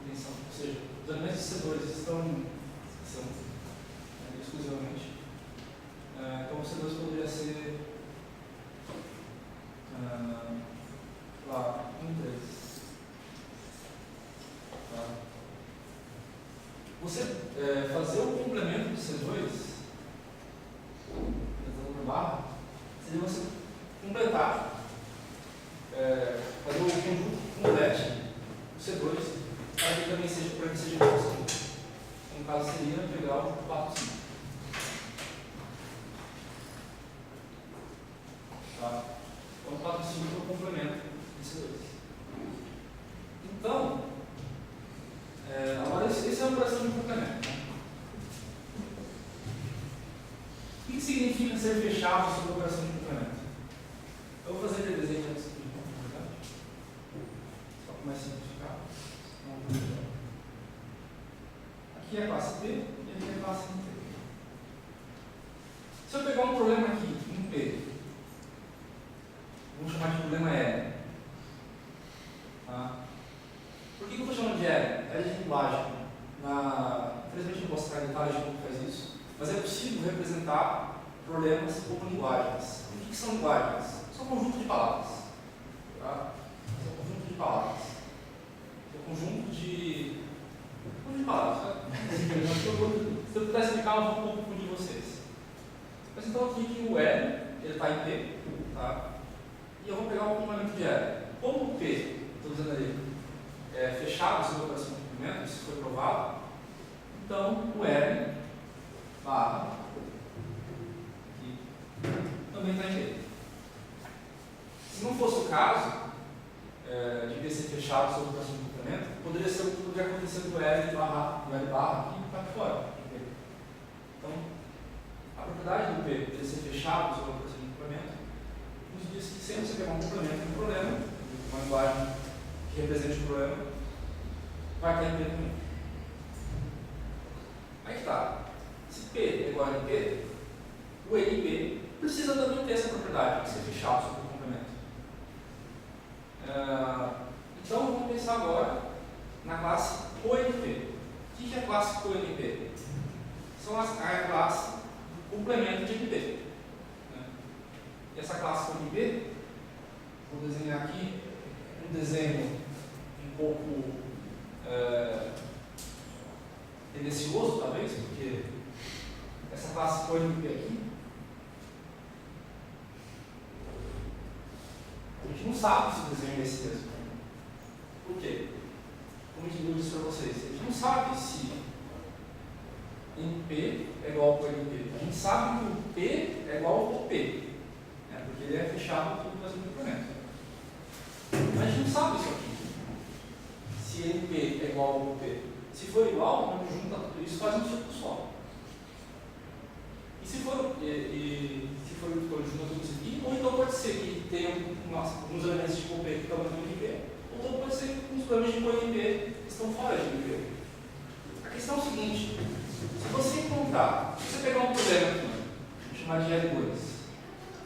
Atenção, ou seja, os elementos de C2 estão em C1 exclusivamente. Então o C2 poderia ser lá, 1, 3. Tá? Você fazer o complemento do C2, por barra, seria você completar, fazer o conjunto que complete o C2 para que também seja possível. No caso seria a integral 4, 5. Tá? Então 4, 5 é o complemento de C2. Então, agora esse é a operação de complemento. Né? significa ser fechado sob a operação de complemento? Eu vou fazer aquele desenho antes de verdade? Só para mais simplificar. Aqui é a classe P e aqui é a classe NP. Se eu pegar um problema aqui, um P, vamos chamar de problema L. Tá? Por que eu estou chamando de L? L de linguagem. Infelizmente não posso entrar em detalhes de como faz isso, mas é possível representar problemas como linguagens. O que são linguagens? São conjunto de palavras. Tá? São conjunto de palavras. É conjunto de palavras. Tá? Se eu puder explicar, eu vou confundir vocês. Mas então aqui que o L ele está em P, tá? E eu vou pegar o complemento de L. Como o P, estou dizendo ali, é fechado sob a operação de complemento, isso foi provado, então o L barra aqui também está em P. Se não fosse o caso de P ser fechado sob a operação de complemento, poderia ser o que poderia acontecer do L barra aqui está aqui fora. Então, a propriedade do P de ser fechado sob a operação de complemento nos diz que sempre você pegar um complemento de um problema, uma linguagem que represente o problema, vai estar em P também. Aí que está. Se P é igual a NP, o NP precisa também ter essa propriedade de ser fechado sob o complemento. Então vamos pensar agora na classe CoNP. O que é a classe CoNP? É a classe do complemento de NP. E essa classe CoNP, vou desenhar aqui um desenho um pouco tendencioso, talvez, porque essa classe CoNP aqui, a gente não sabe se o desenho é esse mesmo. Por quê? Como eu disse para vocês, a gente não sabe se NP é igual ao CoNP. A gente sabe que o P é igual ao P, né? Porque ele é fechado por um complemento. Mas a gente não sabe isso aqui. Se NP é igual ao P. Se for igual, quando junta tudo isso, faz um círculo só. E se for junta tudo isso aqui, ou então pode ser que tenha alguns elementos de P que estão dentro do NP, ou então pode ser que uns problemas de CoNP estão fora de NP. A questão é o seguinte: se você pegar um problema aqui, vou chamar de L2,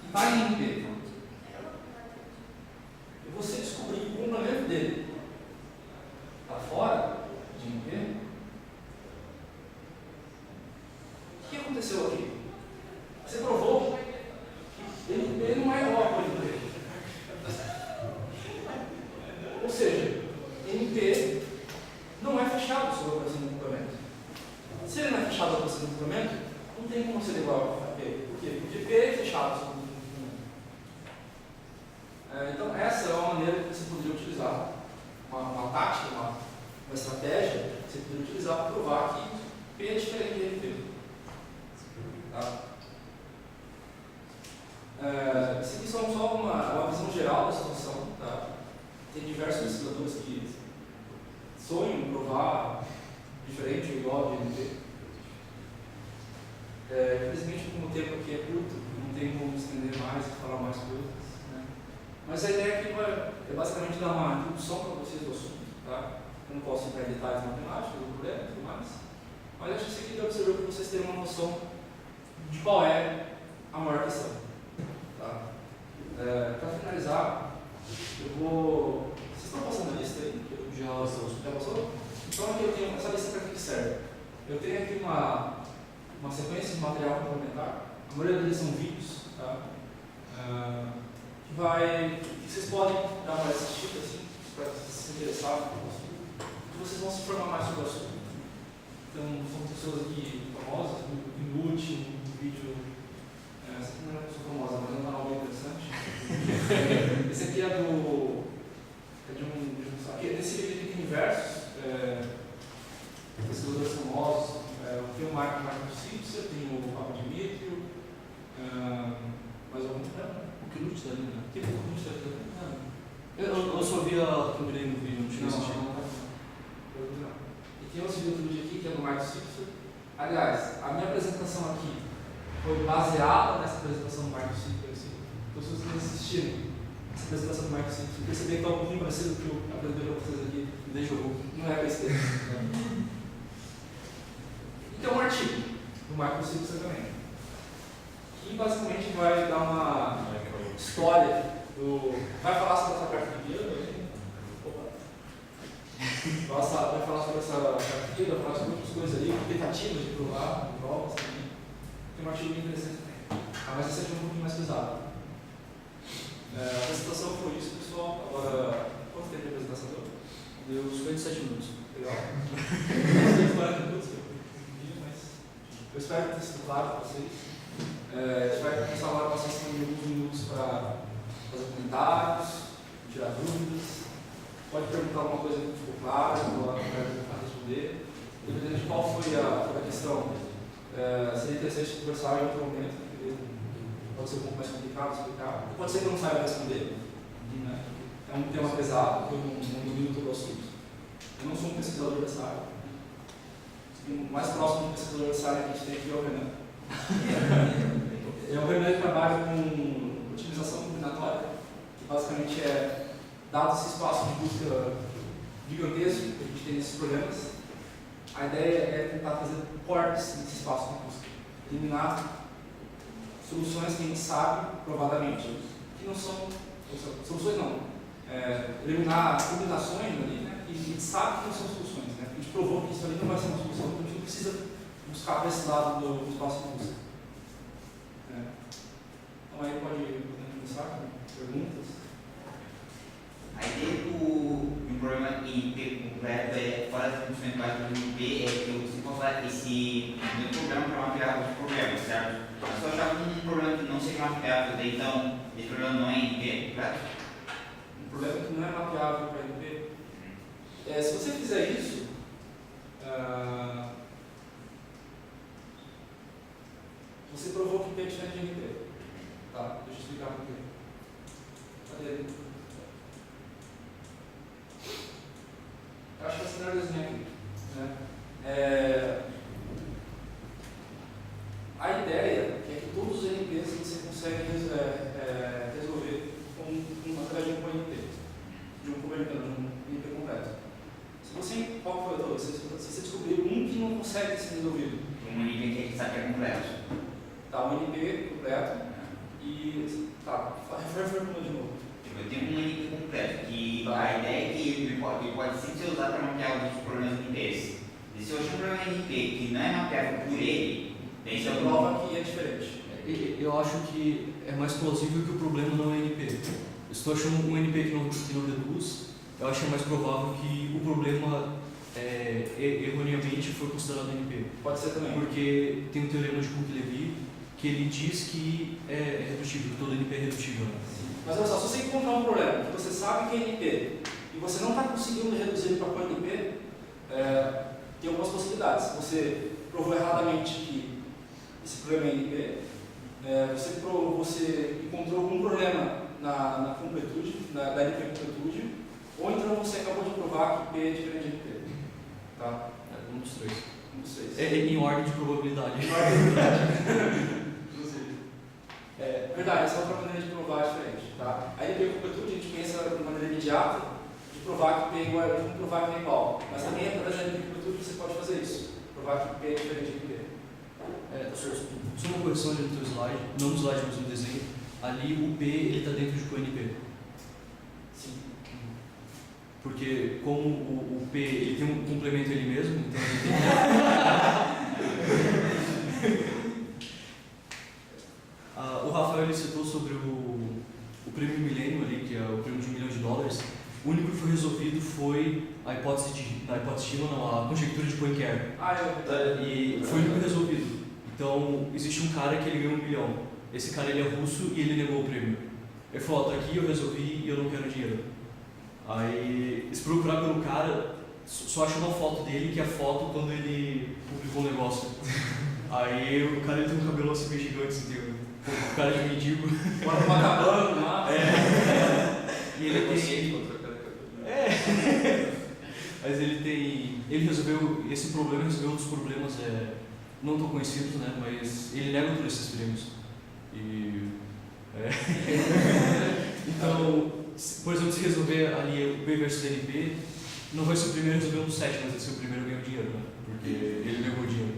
e está em NP, e você descobrir que o complemento dele está fora de NP, o que aconteceu aqui? Você provou que NP não é igual a CoNP. Ou seja, NP não é fechado sob a operação de complemento. Se ele não é fechado sob a operação de complemento, não tem como ser igual a P. Por quê? Porque P é fechado sob a operação de complemento. Então, essa é uma maneira que você poderia utilizar, uma tática, uma estratégia que você poderia utilizar para provar que P é diferente de NP. Tá? Isso aqui só uma visão geral da situação. Tá? Tem diversos pesquisadores que sonham em provar diferente ou igual de NP. Infelizmente, como o tempo aqui é curto, não tem como estender mais e falar mais coisas. Né? Mas a ideia aqui é basicamente dar uma introdução para vocês do assunto. Tá? Eu não posso entrar em detalhes matemáticos do problema e tudo mais, mas acho que isso aqui deve servir para vocês terem uma noção de qual é a maior questão. Tá? Para finalizar, eu vou. Vocês estão passando a lista aí? Já passou? Então aqui eu tenho essa lista para que serve. Eu tenho aqui uma sequência de material complementar. A maioria deles são vídeos, tá? Que vocês podem dar uma assistida assim, para se interessar no assunto. Que vocês vão se informar mais sobre o assunto. Então, são pessoas aqui famosas, o Inútil, um vídeo. Essa aqui não é uma pessoa famosa, mas é um canal bem interessante. Esse aqui é de um. Nesse vídeo aqui tem diversos pesquisadores famosos. Tem o Michael Simpson, tem o Papa Dimitrio, mais algum? O Knut da Lina. O Knut da Lina? Eu só vi a thumbnail no vídeo, não tinha assistido. E tem outro vídeo aqui que é do Michael Simpson. Aliás, a minha apresentação aqui foi baseada nessa apresentação do Marco 5. Então, se vocês assistirem essa apresentação do Marco 5, vocês perceberem que está um pouquinho parecido com o que eu apresentei para vocês aqui no Déjà Vu. Não é besteira. E tem um artigo do Marco 5 também, que basicamente vai dar uma história vai falar sobre essa carta de vida, vai falar sobre essa carta de vida, vai falar sobre outras coisas ali, tentativas de provar, provas também. Tem um artigo bem interessante também. Mas esse aqui é um pouquinho mais pesado. A apresentação foi isso, pessoal. Agora, quanto tempo de apresentação deu? Deu 57 minutos. Legal. 40 minutos, mas eu espero que tenha sido claro para vocês. A gente vai começar agora a passar alguns minutos para fazer comentários, tirar dúvidas. Pode perguntar alguma coisa que ficou clara, que eu vou responder. Dependendo de qual foi a questão, seria interessante conversar em outro momento, porque pode ser um pouco mais complicado explicar. Pode ser que eu não saiba responder. Né? É um tema pesado, que eu não domino todo o assunto. Eu não sou um pesquisador dessa área. O mais próximo de um pesquisador dessa área que a gente tem aqui é o Renan. O Renan trabalha com otimização combinatória, que basicamente é, dado esse espaço de busca gigantesco que a gente tem nesses problemas, a ideia é tentar fazer cortes nesse espaço de busca, eliminar soluções que a gente sabe, provadamente, que não são soluções não, eliminar combinações ali, né, que a gente sabe que não são soluções, né, a gente provou que isso ali não vai ser uma solução, então a gente não precisa buscar para esse lado do espaço de busca. Então aí pode começar com perguntas. A ideia do problema INP completo fora das funções básicas do INP é que você considera esse problema para mapear os problemas, certo? Mas se eu achar um problema que não seja mapeável, então esse problema não é INP completo? Um problema que não é mapeável para INP. Se você fizer isso, você provou que IP é diferente de INP. Tá, deixa eu explicar por quê. Cadê ele? Eu acho que é esse desenho aqui. Né? A ideia é que todos os NPs você consegue resolver através de um INP. De um INP completo. Qual foi o outro? Se você descobrir um que não consegue ser resolvido. Um INP que a gente sabe que é completo. Tá, um INP completo. E tá, reformula de novo. Eu tenho um INP completo, que tá. A ideia é que ele pode sempre ser usado para mapear alguns problemas INPs. E se eu achar um problema INP que não é mapeável por ele, daí você prova que é diferente. Eu acho que é mais plausível que o problema não é NP. Eu estou achando um NP que não reduz, eu acho mais provável que o problema erroneamente foi considerado NP. Pode ser também. Porque tem um teorema de Cook-Levy que ele diz que é redutível, que todo NP é redutível. Sim. Mas olha só, se você encontrar um problema que você sabe que é NP e você não está conseguindo reduzir ele para qual NP, tem algumas possibilidades. Você provou erradamente que esse problema é NP, você encontrou algum problema na completude, da NP completude, ou então você acabou de provar que P é diferente de NP. Tá? Um dos três. Um dos três. Em ordem de probabilidade. Em ordem de probabilidade. Verdade, essa é outra maneira de provar diferente. Tá? A NP completude a gente pensa de maneira imediata de provar que P é igual, de não provar que P é igual. Mas também através da NP completude você pode fazer isso, provar que P é diferente de NP. Só uma correção ali no teu slide, não no slide, mas no desenho. Ali o P está dentro de QNP. Sim. Porque como o P ele tem um complemento ele mesmo, então ele tem o Rafael ele citou sobre o prêmio Milênio ali, que é o prêmio de $1 milhão. O único que foi resolvido foi a hipótese de a conjectura de Poincare. E foi o único resolvido. Então, existe um cara que ele ganhou $1 milhão. Esse cara ele é russo e ele negou o prêmio. Ele falou, tá aqui, eu resolvi e eu não quero dinheiro. Aí, se procurar pelo cara, só acha uma foto dele, que é a foto quando ele publicou o negócio. Aí, o cara ele tem um cabelo assim meio gigante, assim, tem um cara de mendigo. Bora uma cabana lá. E ele tem... Mas ele resolveu, esse problema resolveu um dos problemas não tão conhecidos, né? Mas ele nega todos esses prêmios. E, então, por exemplo, se resolver ali o P versus NP, não vai ser o primeiro a resolver um set, mas vai ser o primeiro a ganhar dinheiro, né? Porque ele levou dinheiro.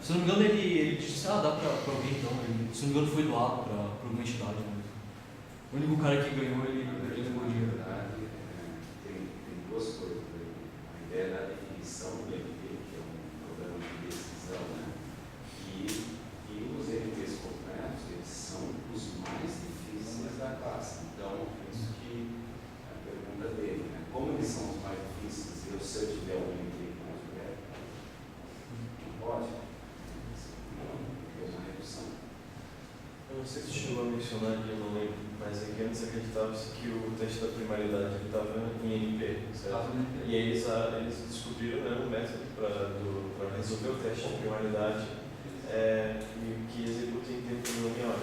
Se não me engano, ele disse, dá pra alguém então. Ele, se não me engano, foi doado pra alguma entidade. Né? O único cara que ganhou, ele levou dinheiro. Na verdade, tem duas coisas. A ideia da definição do MP, que é um programa de decisão, né? E os MPs completos, eles são os mais difíceis da classe. Então, isso que é a pergunta dele, né? Como eles são os mais difíceis, se eu tiver um MP que não tiver, não pode? Não, é uma redução. Eu não sei se chegou a mencionar ali, eu não lembro, mas é que antes acreditava-se que o teste da primaridade estava em NP, certo? E aí eles descobriram, né, um método para resolver o teste de primaridade que executa em tempo binomial.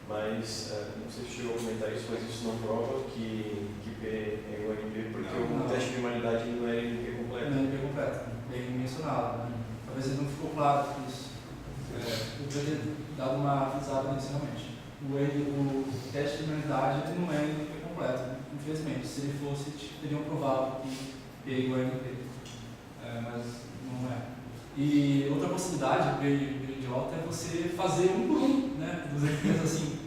Mas, não sei se chegou a comentar isso, mas isso não prova que P é igual a NP, porque o teste de primaridade não é NP completo. Não é NP completo, bem mencionado. Né? Talvez ele não ficou claro isso. Eu poderia ter dado uma avisada nisso realmente. O teste de humanidade não é NP completo, infelizmente. Se ele fosse, teriam provado que P é igual a NP. Mas não é. E outra possibilidade, bem idiota, é você fazer um por um, né? Dos NPs assim.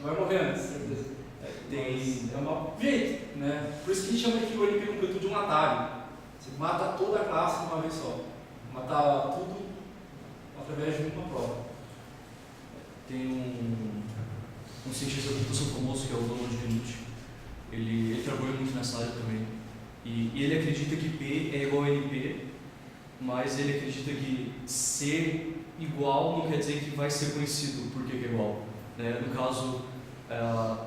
Vai morrer antes, certeza. É um jeito, né? Por isso que a gente chama de o NP completo de um atalho. Você mata toda a classe de uma vez só. Matar tudo através de uma prova. Tem um cientista da computação famoso que é o Donald Knuth. Ele trabalhou muito nessa área também. E ele acredita que P é igual a NP, mas ele acredita que ser igual não quer dizer que vai ser conhecido por que é igual. Né? No caso,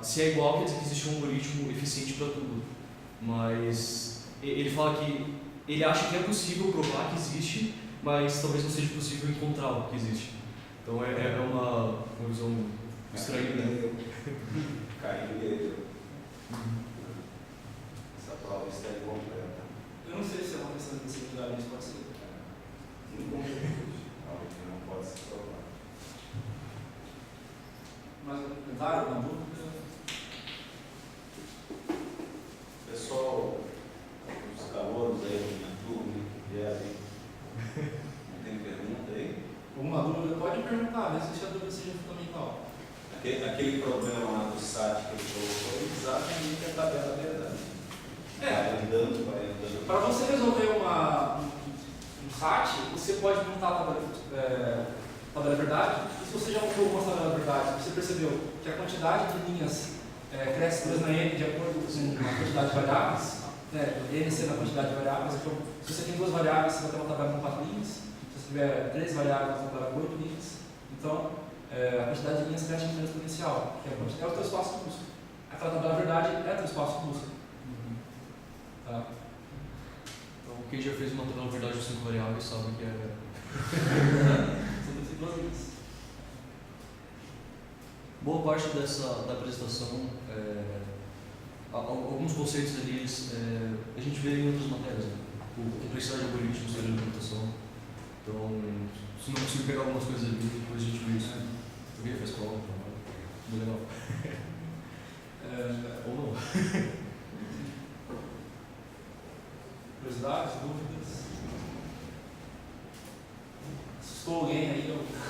se é igual quer dizer que existe um algoritmo eficiente para tudo. Mas ele fala que ele acha que é possível provar que existe, mas talvez não seja possível encontrar o que existe. Então é uma visão estranha, né? Caiu dele. Essa prova está incompleta. Eu não sei se é uma questão de necessidade, isso pode ser. Incompleta. Algo que não pode se provar. Mais um comentário, uma dúvida? Pessoal, os calouros aí da minha turma, que vieram aí, não tem pergunta aí? Alguma dúvida? Pode perguntar, mesmo se a dúvida seja fundamental. Aquele problema lá do SAT que ele colocou é exatamente a tabela da verdade. Vai andando. Para você resolver um SAT, você pode montar a tabela verdade. E se você já montou uma tabela verdade, você percebeu que a quantidade de linhas cresce 2 na N de acordo com a quantidade de variáveis, N sendo a quantidade de variáveis. Então, se você tem 2 variáveis, você vai ter uma tabela com 4 linhas. Se você tiver 3 variáveis, você vai ter uma tabela com 8 linhas. Então, a quantidade de linhas cresce de maneira exponencial, que é o teu espaço de busca. Aquela tabela verdade é o teu espaço de busca. Tá? Então, quem já fez uma tabela verdade de 5 variáveis sabe que é. Só tem que ser 2 linhas. Boa parte da apresentação, alguns conceitos ali, a gente vê em outras matérias, né? Complexidade de algoritmos, teoria da computação. Então, se não consigo pegar algumas coisas ali, depois a gente vê isso. Alguém faz prova, então, muito legal. Ou não. Curiosidades, dúvidas? Assustou alguém aí?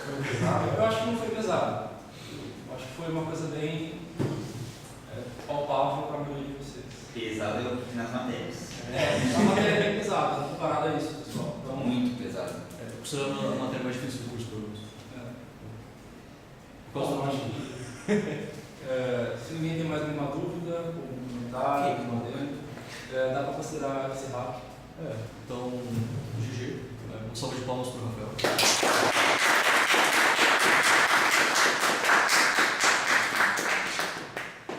Foi pesado? Eu acho que não foi pesado. Eu acho que foi uma coisa bem palpável para a maioria de vocês. Pesado eu aqui nas matérias. A matéria é bem pesada, comparada a isso, pessoal. Então, Muito pesado. Considerando a matéria mais difícil do curso, pelo menos. Por causa Bom, do acho que, se ninguém tem mais nenhuma dúvida, ou comentário, dá para considerar encerrar. Então, GG. Um salve de palmas para o Rafael.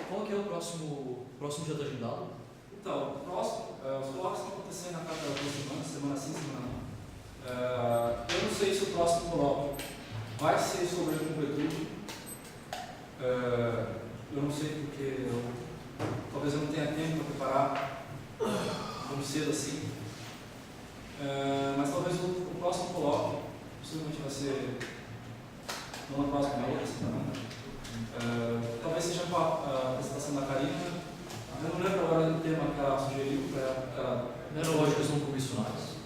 Qual que é o próximo dia agendado? Então, próximo, os colóquios estão acontecendo a cada 2 semanas, semana sim, semana não. Eu não sei se o próximo colóquio vai ser sobre a completude. Eu não sei porque talvez eu não tenha tempo para preparar tão cedo assim. Mas talvez o próximo colóquio, possivelmente vai ser não na próxima, na outra semana. Talvez seja com a apresentação da Karina. Eu não lembro agora do tema que ela sugeriu para ela. Não era lógicas não convencionais?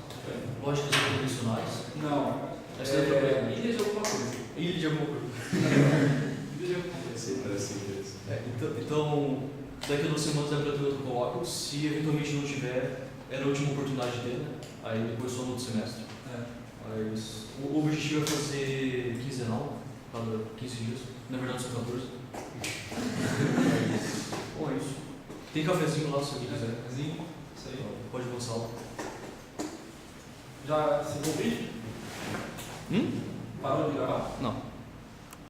Lógicas não convencionais? Não. Essa é outra coisa. Ilha de alguma coisa. Ilha de alguma coisa. Ilha de alguma coisa. Parece interessante. Então, daqui a 2 semanas é para ter outro colóquio. Se eventualmente não tiver, era a última oportunidade dele, né? Aí depois só no outro semestre. Mas o objetivo é fazer quinzenal, cada 15 dias. Na verdade são 14. Bom, é isso. Tem cafezinho lá se alguém quiser. Cafezinho, isso aí. Pode lançá-lo. Já se envolvi? Hum? Parou de gravar? Não.